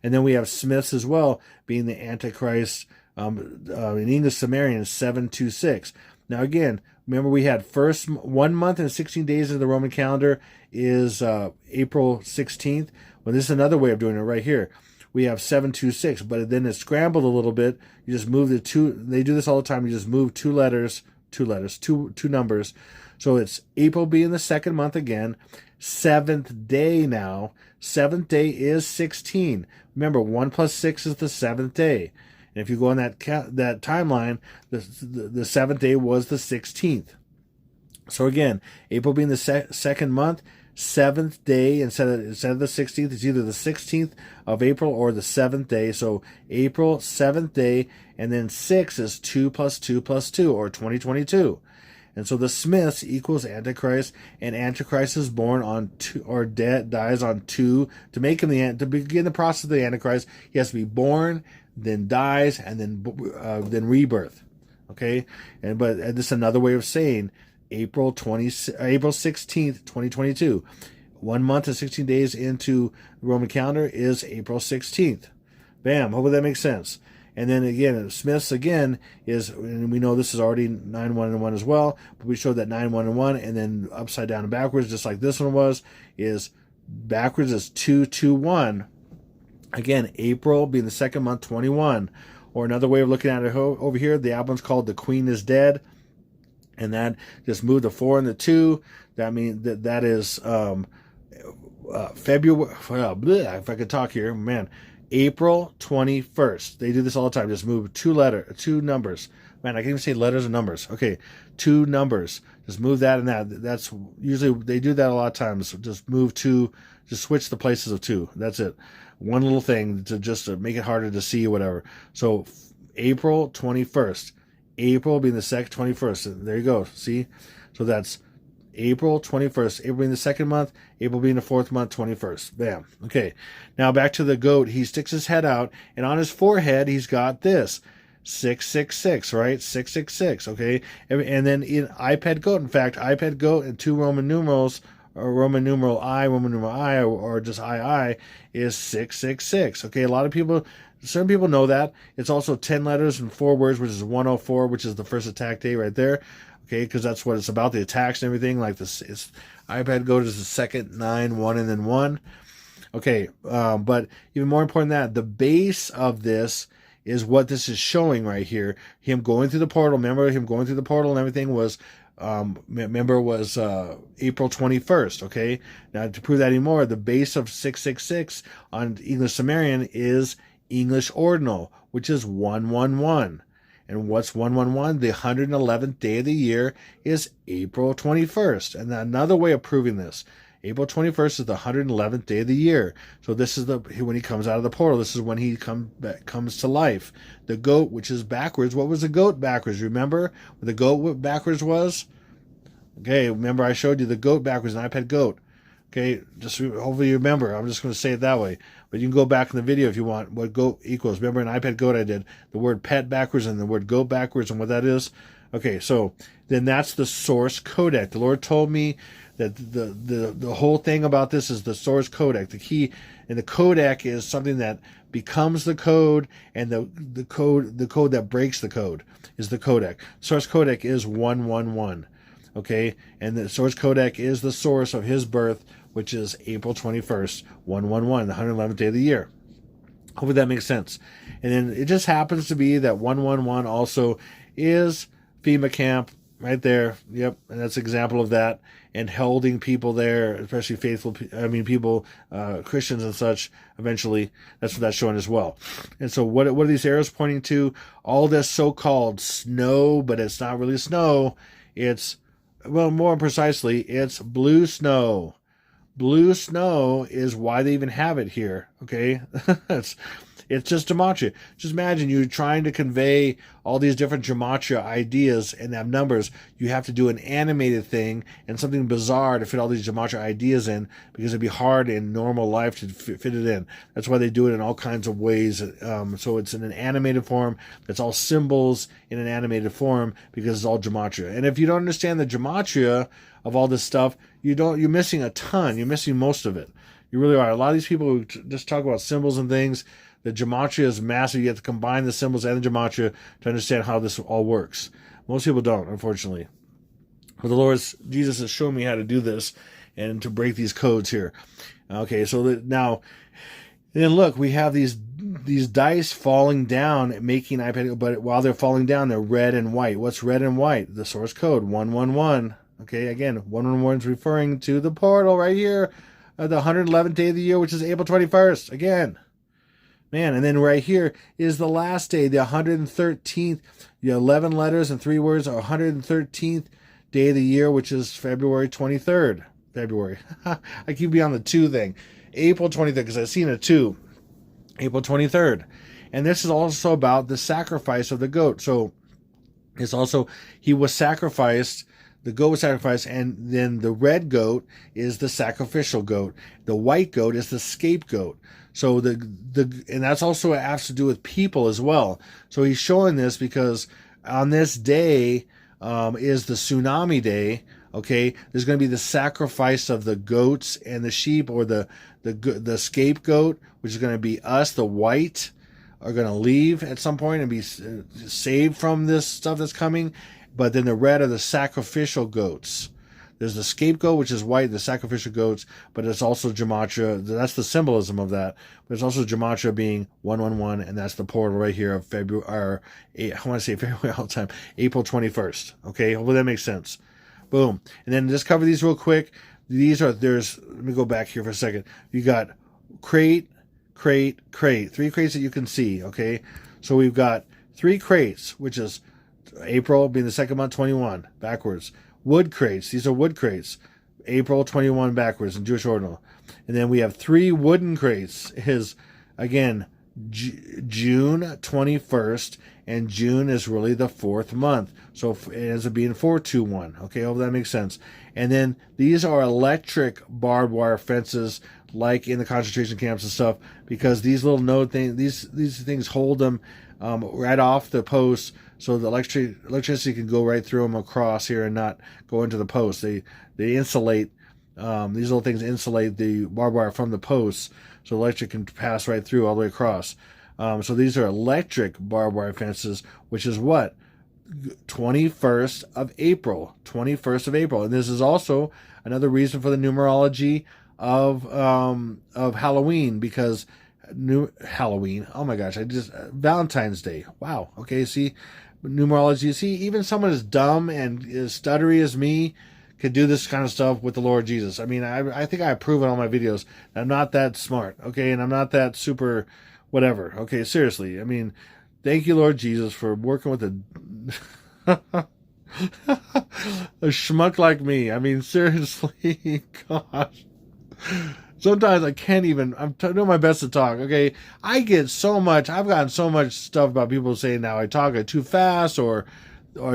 And then we have Smiths as well, being the Antichrist, in English Sumerian, 726. Now again, remember we had first 1 month and 16 days of the Roman calendar is April 16th. Well, this is another way of doing it right here. We have 726, but then it's scrambled a little bit. You just move the two. They do this all the time. You just move two numbers. So it's April being the second month again. 7th day now. 7th day is 16. Remember, 1 plus 6 is the 7th day. And if you go on that timeline, the 7th day was the 16th. So again, April being the second month, 7th day instead of the 16th, it's either the 16th of April or the 7th day. So April 7th day, and then 6 is 2 plus 2 plus 2, or 2022. And so the Smiths equals Antichrist, and Antichrist is born on 2, or dies on 2. To make him to begin the process of the Antichrist, he has to be born, then dies, and then rebirth. Okay, but this is another way of saying April 16th, 2022. 1 month and 16 days into the Roman calendar is April 16th. Bam. Hopefully that makes sense. And then again, Smiths again is, and we know this is already 9, 1, and 1 as well, but we showed that 9, 1, and 1, and then upside down and backwards, just like this one was, is backwards is 2, 2, 1. Again, April being the second month, 21. Or another way of looking at it over here, the album's called The Queen is Dead. And that just moved the 4 and the 2. That means that is February. If I could talk here, man, April 21st. They do this all the time. Just move two numbers. Man, I can't even say letters or numbers. Okay, two numbers. Just move that and that. That's usually, they do that a lot of times. So just just switch the places of two. That's it. One little thing to make it harder to see or whatever. So April 21st. April being the second 21st. There you go. See? So that's April 21st. April being the second month. April being the fourth month, 21st. Bam. Okay. Now back to the goat. He sticks his head out, and on his forehead, he's got this. 666, right? 666, okay? And then in iPad goat, in fact, iPad goat and two Roman numerals, or Roman numeral I, or just II, is 666, okay? A lot of people, some people know that. It's also 10 letters and 4 words, which is 104, which is the first attack day right there, okay? Because that's what it's about, the attacks and everything. Like this, it's iPad goat is the second 9, 1, and then 1. Okay, but even more important than that, the base of this is what this is showing right here. Him going through the portal. Remember, him going through the portal and everything was, April 21st, okay? Now, to prove that anymore, the base of 666 on English Sumerian is English Ordinal, which is 111. And what's 111? The 111th day of the year is April 21st. And another way of proving this, April 21st is the 111th day of the year. So this is when he comes out of the portal. This is when he comes to life. The goat, which is backwards. What was the goat backwards? Remember what the goat backwards was? Okay, remember I showed you the goat backwards, an iPad goat. Okay, just hopefully you remember. I'm just going to say it that way. But you can go back in the video if you want what goat equals. Remember in iPad goat I did the word pet backwards and the word goat backwards and what that is? Okay, so then that's the source codec. The Lord told me that the whole thing about this is the source codec. The key, and the codec is something that becomes the code, and the code that breaks the code is the codec. Source codec is 111. Okay, and the source codec is the source of his birth, which is April 21st, 111, the 111th day of the year. Hopefully that makes sense. And then it just happens to be that 111 also is FEMA camp right there. Yep, and that's an example of that. And holding people there, especially people, Christians and such, eventually. That's what that's showing as well. And so what are these arrows pointing to? All this so-called snow, but it's not really snow. It's, well, more precisely, it's blue snow. Blue snow is why they even have it here, okay? It's just gematria. Just imagine you're trying to convey all these different gematria ideas and have numbers. You have to do an animated thing and something bizarre to fit all these gematria ideas in, because it'd be hard in normal life to fit it in. That's why they do it in all kinds of ways. So it's in an animated form. It's all symbols in an animated form because it's all gematria. And if you don't understand the gematria of all this stuff, you're missing a ton. You're missing most of it. You really are. A lot of these people who just talk about symbols and things, the gematria is massive. You have to combine the symbols and the gematria to understand how this all works. Most people don't, unfortunately. But Jesus has shown me how to do this and to break these codes here. Okay, so now, then look, we have these dice falling down, making iPad, but while they're falling down, they're red and white. What's red and white? The source code, 111. Okay, again, 111 is referring to the portal right here, the 111th day of the year, which is April 21st. Again. Man, and then right here is the last day, the 113th, 11 letters and 3 words, 113th day of the year, which is February 23rd. February. I keep being on the 2 thing. April 23rd, because I've seen a 2. April 23rd. And this is also about the sacrifice of the goat. So it's also, he was sacrificed. The goat was sacrificed, and then the red goat is the sacrificial goat. The white goat is the scapegoat. So and that's also has to do with people as well. So he's showing this because on this day is the tsunami day. Okay, there's going to be the sacrifice of the goats and the sheep, or the scapegoat, which is going to be us. The white are going to leave at some point and be saved from this stuff that's coming. But then the red are the sacrificial goats. There's the scapegoat, which is white, the sacrificial goats, but it's also gematria. That's the symbolism of that. But it's also gematria being 111, and that's the portal right here of February, or I want to say February all the time, April 21st. Okay, hopefully that makes sense. Boom. And then just cover these real quick. Let me go back here for a second. You got crate, crate, crate. 3 crates that you can see, okay? So we've got 3 crates, which is April being the second month, 21, backwards. Wood crates. These are wood crates. April 21 backwards in Jewish ordinal. And then we have 3 wooden crates. Is, again, June 21st, and June is really the 4th month. So it ends up being 421. Okay, hope that makes sense. And then these are electric barbed wire fences, like in the concentration camps and stuff, because these little node things, these things hold them right off the post, so the electricity can go right through them across here and not go into the post. They insulate. These little things insulate the barbed wire from the posts, so electric can pass right through all the way across. So these are electric barbed wire fences, which is what? 21st of April. 21st of April. And this is also another reason for the numerology of Halloween, because Halloween, oh my gosh, Valentine's Day. Wow. Okay, see, numerology. See, even someone as dumb and as stuttery as me could do this kind of stuff with the Lord Jesus. I mean, I think I prove in all my videos that I'm not that smart, okay, and I'm not that super whatever. Okay, seriously. I mean, thank you, Lord Jesus, for working with a schmuck like me. I mean, seriously, gosh. Sometimes I can't even, I'm doing my best to talk, okay? I've gotten so much stuff about people saying now I talk too fast or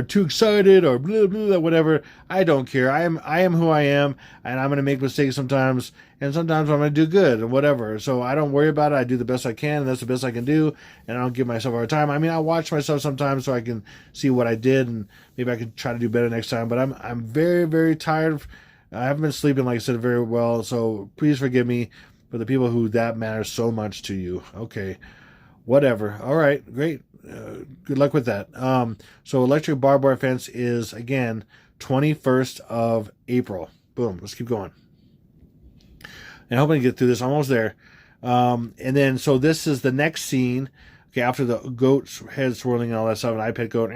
too excited or blah, blah, whatever. I don't care. I am who I am, and I'm going to make mistakes sometimes, and sometimes I'm going to do good and whatever. So I don't worry about it. I do the best I can, and that's the best I can do, and I don't give myself a hard time. I mean, I watch myself sometimes so I can see what I did, and maybe I can try to do better next time, but I'm very, very tired. I haven't been sleeping, like I said, very well, so please forgive me for the people who that matters so much to you. Okay, whatever. All right, great. Good luck with that. So electric barbed wire fence is, again, 21st of April. Boom. Let's keep going. And I hope I can get through this. I'm almost there. And then, so this is the next scene. Okay, after the goat's head swirling and all that stuff, an iPad goat.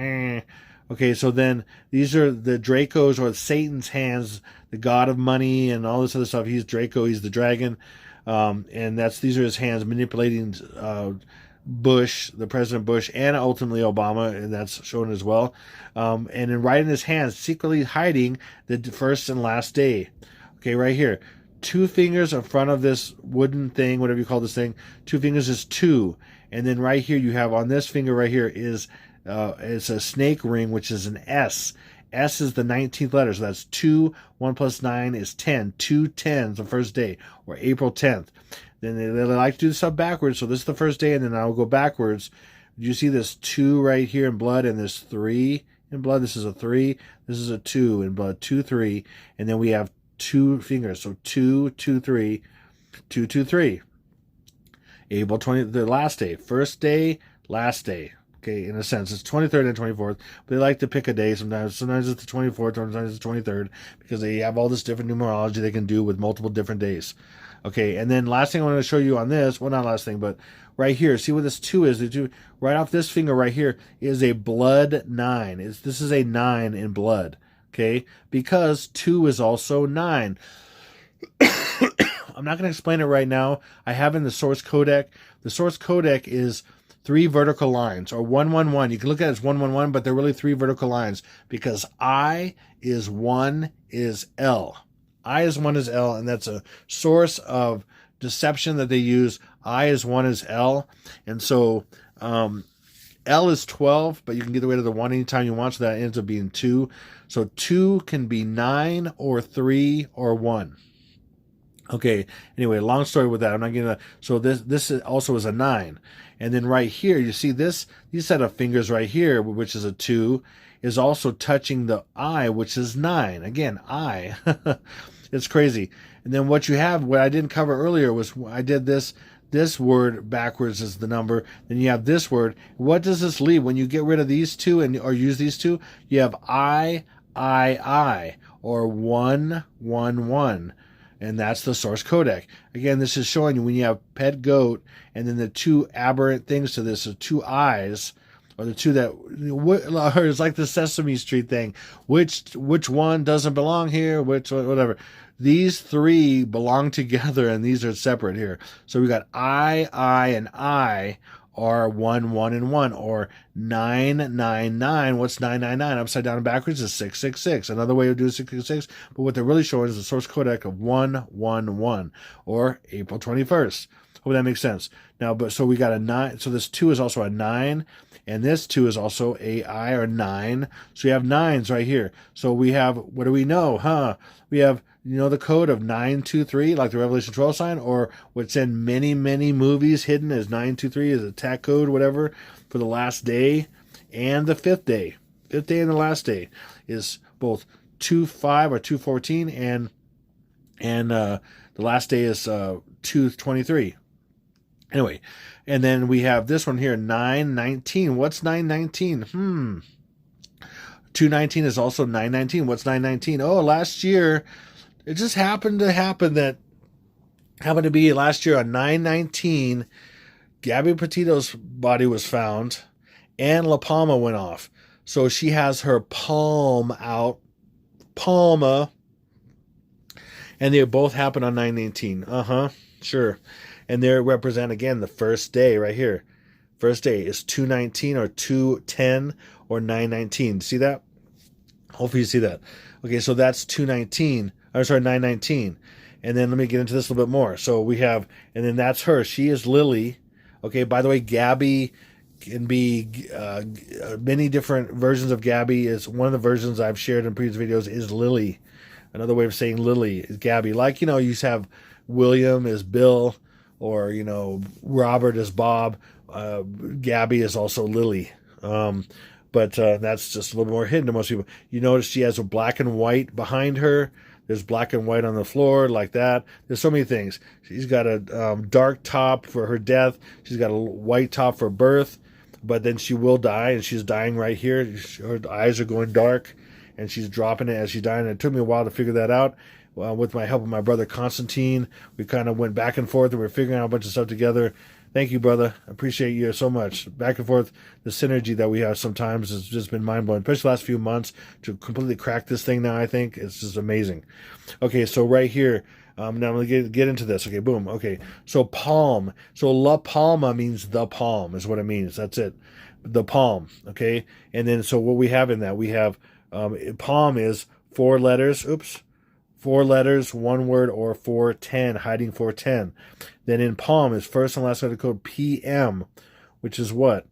Okay, so then these are the Dracos, or Satan's hands, the god of money and all this other stuff. He's Draco. He's the dragon. And these are his hands manipulating Bush, the President Bush, and ultimately Obama, and that's shown as well. And then right in his hands, secretly hiding the first and last day. Okay, right here. 2 fingers in front of this wooden thing, whatever you call this thing. 2 fingers is 2. And then right here you have on this finger right here is it's a snake ring, which is an S. S is the 19th letter, so that's 2. 1 plus 9 is 10. 2 10s the first day, or April 10th. Then they like to do this stuff backwards, so this is the first day, and then I'll go backwards. You see this 2 right here in blood, and this 3 in blood. This is a 3. This is a 2 in blood. 2 3, and then we have 2 fingers, so 2 2 3 2 2 3. April 20, the last day, first day, last day. Okay, in a sense, it's 23rd and 24th, but they like to pick a day sometimes. Sometimes it's the 24th, sometimes it's the 23rd, because they have all this different numerology they can do with multiple different days. Okay, and then last thing I want to show you on this, well, not last thing, but right here, see what this 2 is? The 2, right off this finger right here is a blood 9. This is a 9 in blood, okay? Because 2 is also 9. I'm not going to explain it right now. I have in the source codec. The source codec is 3 vertical lines, or 111. You can look at it as 111, but they're really 3 vertical lines, because I is 1 is L. I is 1 is L, and that's a source of deception that they use. I is 1 is L, and so L is 12, but you can get rid of the 1 anytime you want, so that ends up being 2. So 2 can be 9 or 3 or 1. Okay, anyway, long story with that. I'm not getting that. So this also is a 9. And then right here, you see these set of fingers right here, which is a 2, is also touching the I, which is 9. Again, I. It's crazy. And then what you have, what I didn't cover earlier, was I did this word backwards is the number. Then you have this word. What does this leave? When you get rid of these 2 or use these 2, you have I, or 1, 1, 1. And that's the source codec. Again, this is showing you when you have pet goat and then the 2 aberrant things to this, so 2 eyes, or the two that, or it's like the Sesame Street thing. Which one doesn't belong here? Which whatever. These three belong together, and these are separate here. So we got I, and I are 1, 1, and 1, or 9, 9, 9. What's 999? Upside down and backwards is 666. Another way of doing 666, but what they're really showing is the source codec of 1, 1, 1, or April 21st. Hope that makes sense. Now, but so we got a 9. So this 2 is also a 9, and this 2 is also a I, or 9. So you have 9s right here. So we have, what do we know? We have, the code of 923, like the Revelation 12 sign, or what's in many, many movies hidden as 923 is a tag code, whatever, for the last day and the fifth day. Fifth day and the last day is both 2-5 or 214, and the last day is 223. Anyway, and then we have this one here, 919. What's 919? 219 is also 919. What's 919? Oh, last year, it just happened to be last year on 919, Gabby Petito's body was found, and La Palma went off. So she has her palm out, Palma, and they both happened on 919. Sure. And they represent, again, the first day right here. First day is 219 or 210 or 919. See that? Hopefully you see that. Okay, so that's 919. And then let me get into this a little bit more. So we have, and then that's her. She is Lily. Okay, by the way, Gabby can be many different versions of Gabby. Is one of the versions I've shared in previous videos is Lily. Another way of saying Lily is Gabby. Like, you have William is Bill, or, Robert is Bob. Gabby is also Lily. But that's just a little more hidden to most people. You notice she has a black and white behind her. There's black and white on the floor, like that. There's so many things. She's got a dark top for her death. She's got a white top for birth. But then she will die, and she's dying right here. Her eyes are going dark, and she's dropping it as she's dying. And it took me a while to figure that out. With my help of my brother Constantine, we kind of went back and forth, and we're figuring out a bunch of stuff together. Thank you, brother. I appreciate you so much. Back and forth, the synergy that we have sometimes has just been mind-blowing, especially the last few months, to completely crack this thing now, I think. It's just amazing. Okay, so right here, now I'm going to get into this. Okay, boom. Okay, so palm. So La Palma means the palm is what it means. That's it. The palm, okay? And then so what we have in that, we have palm is 4 letters. 4 letters, 1 word, or 410, hiding 410. Then in palm is first and last letter code PM, which is what?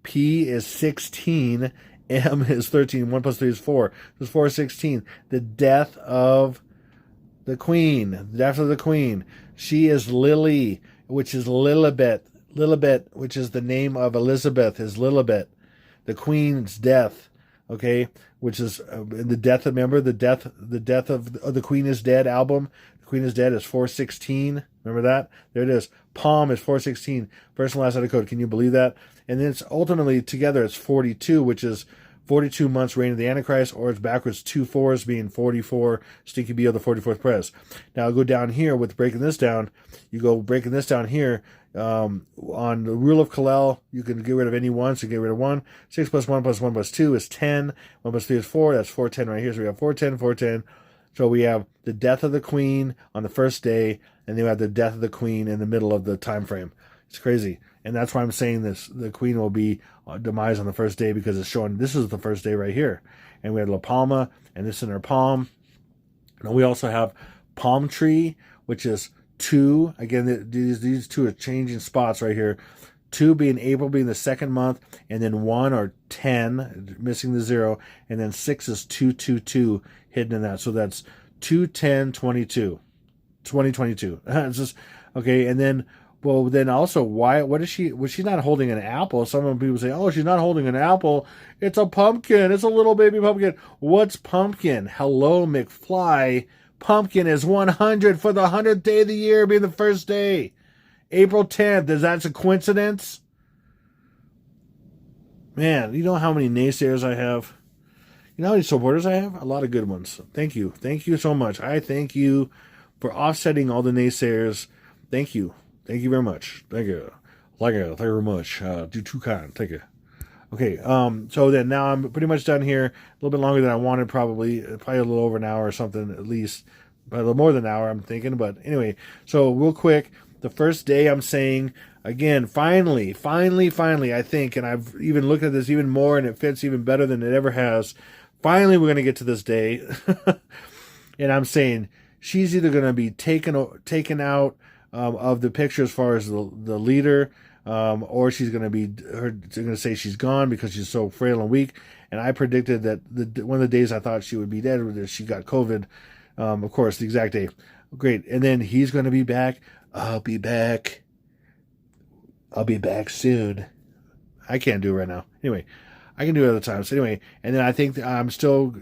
P is 16, M is 13, 1 plus 3 is 4. So it's 416. The death of the queen. The death of the queen. She is Lily, which is Lilibet. Lilibet, which is the name of Elizabeth, is Lilibet. The queen's death. Okay, which is the death. Remember the death of the Queen is Dead album. The Queen is Dead is 416. Remember that? There it is. Palm is 416. First and last letter code. Can you believe that? And then it's ultimately together. It's 42, which is 42 months reign of the Antichrist, or it's backwards 2 4s being 44. Stinky B of the 44th press. Now I'll go down here with breaking this down. You go breaking this down here. On the rule of Kalel, you can get rid of any 1, so get rid of 1. 6 plus 1 plus 1 plus 2 is 10. 1 plus 3 is 4. That's 410 right here. So we have 410, 410. So we have the death of the queen on the first day, and then we have the death of the queen in the middle of the time frame. It's crazy. And that's why I'm saying this. The queen will be demise on the first day, because it's showing this is the first day right here. And we have La Palma, and this in her palm. And we also have palm tree, which is 2. Again, these 2 are changing spots right here. 2 being April being the second month, and then 1 or 10, missing the 0, and then 6 is 222 hidden in that. So that's 21022. 2022. It's just okay. And then, well, then also, what is she? Was she not holding an apple? Some people say, "Oh, she's not holding an apple. It's a pumpkin. It's a little baby pumpkin." What's pumpkin? Hello, McFly. Pumpkin is 100 for the 100th day of the year, being the first day, April 10th. Is that a coincidence? Man, you know how many naysayers I have? You know how many supporters I have? A lot of good ones. Thank you. Thank you so much. I thank you for offsetting all the naysayers. Thank you. Thank you very much. Thank you. Thank you very much. You're too kind. Thank you. Okay, so then now I'm pretty much done here. A little bit longer than I wanted, probably a little over an hour or something at least. A little more than an hour, I'm thinking. But anyway, so real quick, the first day I'm saying, again, finally, I think, and I've even looked at this even more and it fits even better than it ever has. Finally, we're going to get to this day. And I'm saying she's either going to be taken out of the picture as far as the leader, or she's going to be going to say she's gone because she's so frail and weak. And I predicted that one of the days I thought she would be dead was she got COVID. Of course, the exact day. Great. And then he's going to be back. I'll be back. I'll be back soon. I can't do it right now. Anyway, I can do it other times. Anyway, and then I think I'm still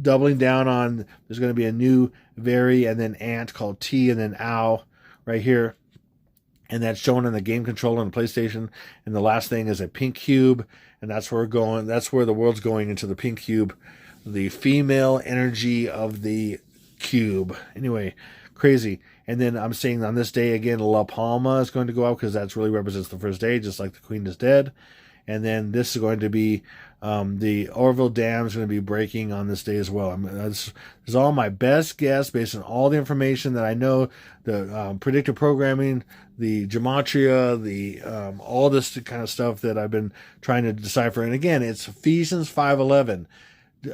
doubling down on there's going to be a new very and then ant called T and then ow right here. And that's shown on the game controller on the PlayStation. And the last thing is a pink cube. And that's where we're going. That's where the world's going, into the pink cube. The female energy of the cube. Anyway, crazy. And then I'm saying on this day again, La Palma is going to go out because that really represents the first day, just like the Queen is dead. And then this is going to be the Oroville Dam is going to be breaking on this day as well. This is all my best guess based on all the information that I know, the predictive programming, the gematria, the all this kind of stuff that I've been trying to decipher. And again, it's Ephesians 5:11.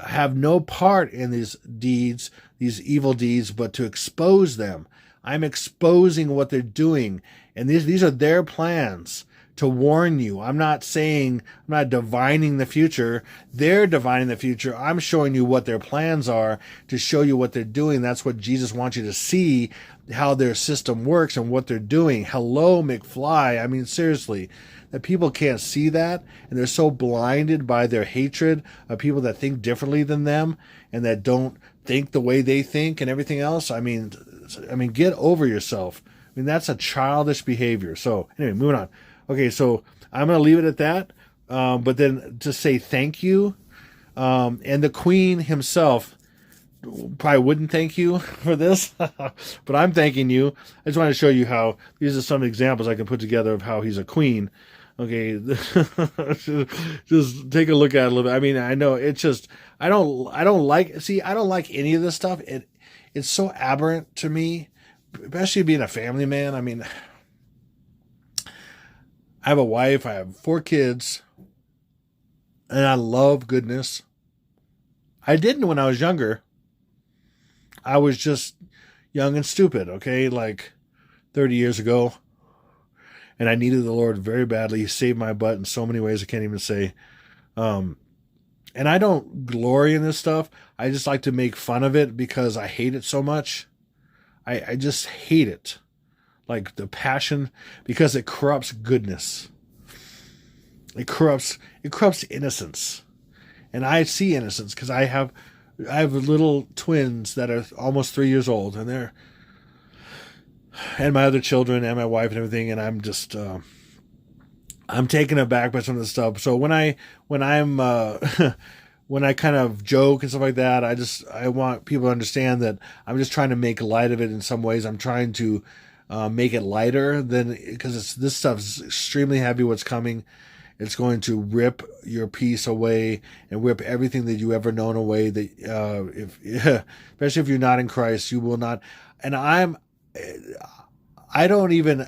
Have no part in these deeds, these evil deeds, but to expose them. I'm exposing what they're doing, and these are their plans to warn you. I'm not divining the future. They're divining the future. I'm showing you what their plans are to show you what they're doing. That's what Jesus wants you to see, how their system works and what they're doing. Hello, McFly. I mean, seriously, that people can't see that, and they're so blinded by their hatred of people that think differently than them and that don't think the way they think and everything else. I mean, get over yourself. I mean, that's a childish behavior. So anyway, moving on. Okay, so I'm going to leave it at that. But then to say thank you, and the Queen himself probably wouldn't thank you for this, but I'm thanking you. I just want to show you how these are some examples I can put together of how he's a queen. Okay, just take a look at it a little bit. I mean, I know it's just I don't like any of this stuff. It's so aberrant to me, especially being a family man. I mean, I have a wife, I have 4 kids, and I love goodness. I didn't when I was younger. I was just young and stupid, okay, like 30 years ago. And I needed the Lord very badly. He saved my butt in so many ways I can't even say. And I don't glory in this stuff. I just like to make fun of it because I hate it so much. I just hate it. Like the passion, because it corrupts goodness. It corrupts innocence. And I see innocence because I have little twins that are almost 3 years old, and my other children and my wife and everything, and I'm just I'm taken aback by some of the stuff. So when I'm when I kind of joke and stuff like that, I want people to understand that I'm just trying to make light of it in some ways. I'm trying to make it lighter because this stuff's extremely heavy. What's coming, it's going to rip your peace away and rip everything that you ever known away. That especially if you're not in Christ, you will not. And I don't even.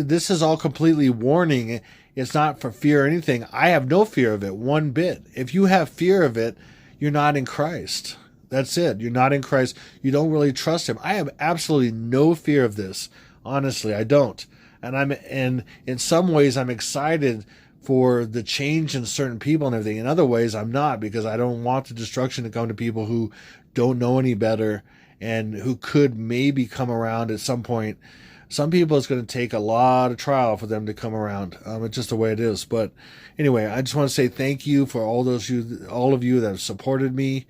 This is all completely warning. It's not for fear or anything. I have no fear of it one bit. If you have fear of it, you're not in Christ. That's it. You're not in Christ. You don't really trust Him. I have absolutely no fear of this. Honestly, I don't. And in some ways, I'm excited for the change in certain people and everything. In other ways, I'm not, because I don't want the destruction to come to people who don't know any better and who could maybe come around at some point. Some people, it's going to take a lot of trial for them to come around. It's just the way it is. But anyway, I just want to say thank you for all of you that have supported me,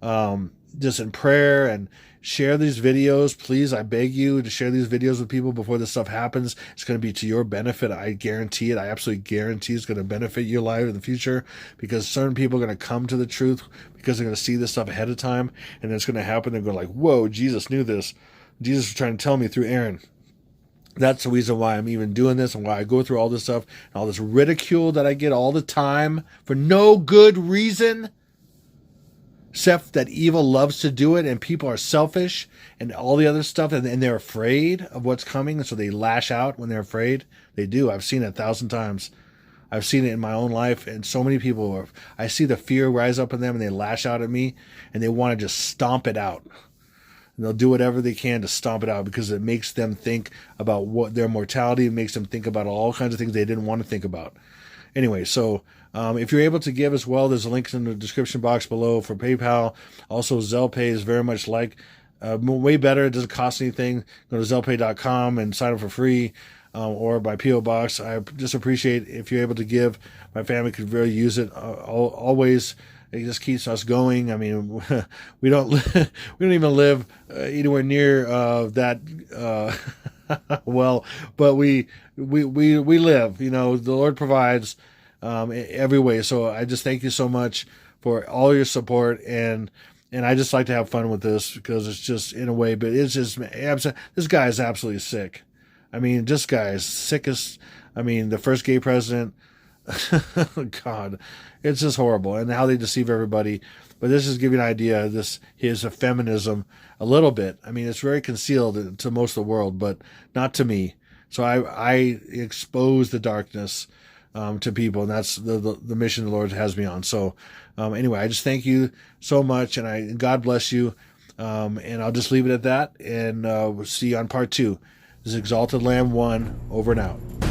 just in prayer, and share these videos. Please, I beg you to share these videos with people before this stuff happens. It's going to be to your benefit. I guarantee it. I absolutely guarantee it's going to benefit your life in the future, because certain people are going to come to the truth because they're going to see this stuff ahead of time, and it's going to happen. They're going like, whoa, Jesus knew this. Jesus was trying to tell me through Aaron. That's the reason why I'm even doing this and why I go through all this stuff and all this ridicule that I get all the time for no good reason, except that evil loves to do it and people are selfish and all the other stuff, and they're afraid of what's coming, and so they lash out when they're afraid. They do. I've seen it 1,000 times. I've seen it in my own life, and so many people, I see the fear rise up in them and they lash out at me and they want to just stomp it out. And they'll do whatever they can to stomp it out because it makes them think about what their mortality. It makes them think about all kinds of things they didn't want to think about. Anyway, so if you're able to give as well, there's links in the description box below for PayPal. Also, Zelle Pay is very much like way better. It doesn't cost anything. Go to zellepay.com and sign up for free, or by P.O. Box. I just appreciate if you're able to give. My family could really use it always. It just keeps us going. I mean, we don't even live anywhere near that well, but we live. You know, the Lord provides every way. So I just thank you so much for all your support, and I just like to have fun with this because it's just in a way, but it's just this guy is absolutely sick. I mean, this guy is sickest. I mean, the first gay president. God, it's just horrible, and how they deceive everybody. But this is giving you an idea of his feminism a little bit. I mean, it's very concealed to most of the world, but not to me. So I expose the darkness to people, and that's the mission the Lord has me on. So anyway, I just thank you so much, and God bless you. And I'll just leave it at that, and we'll see you on part 2. This is Exalted Lamb 1, over and out.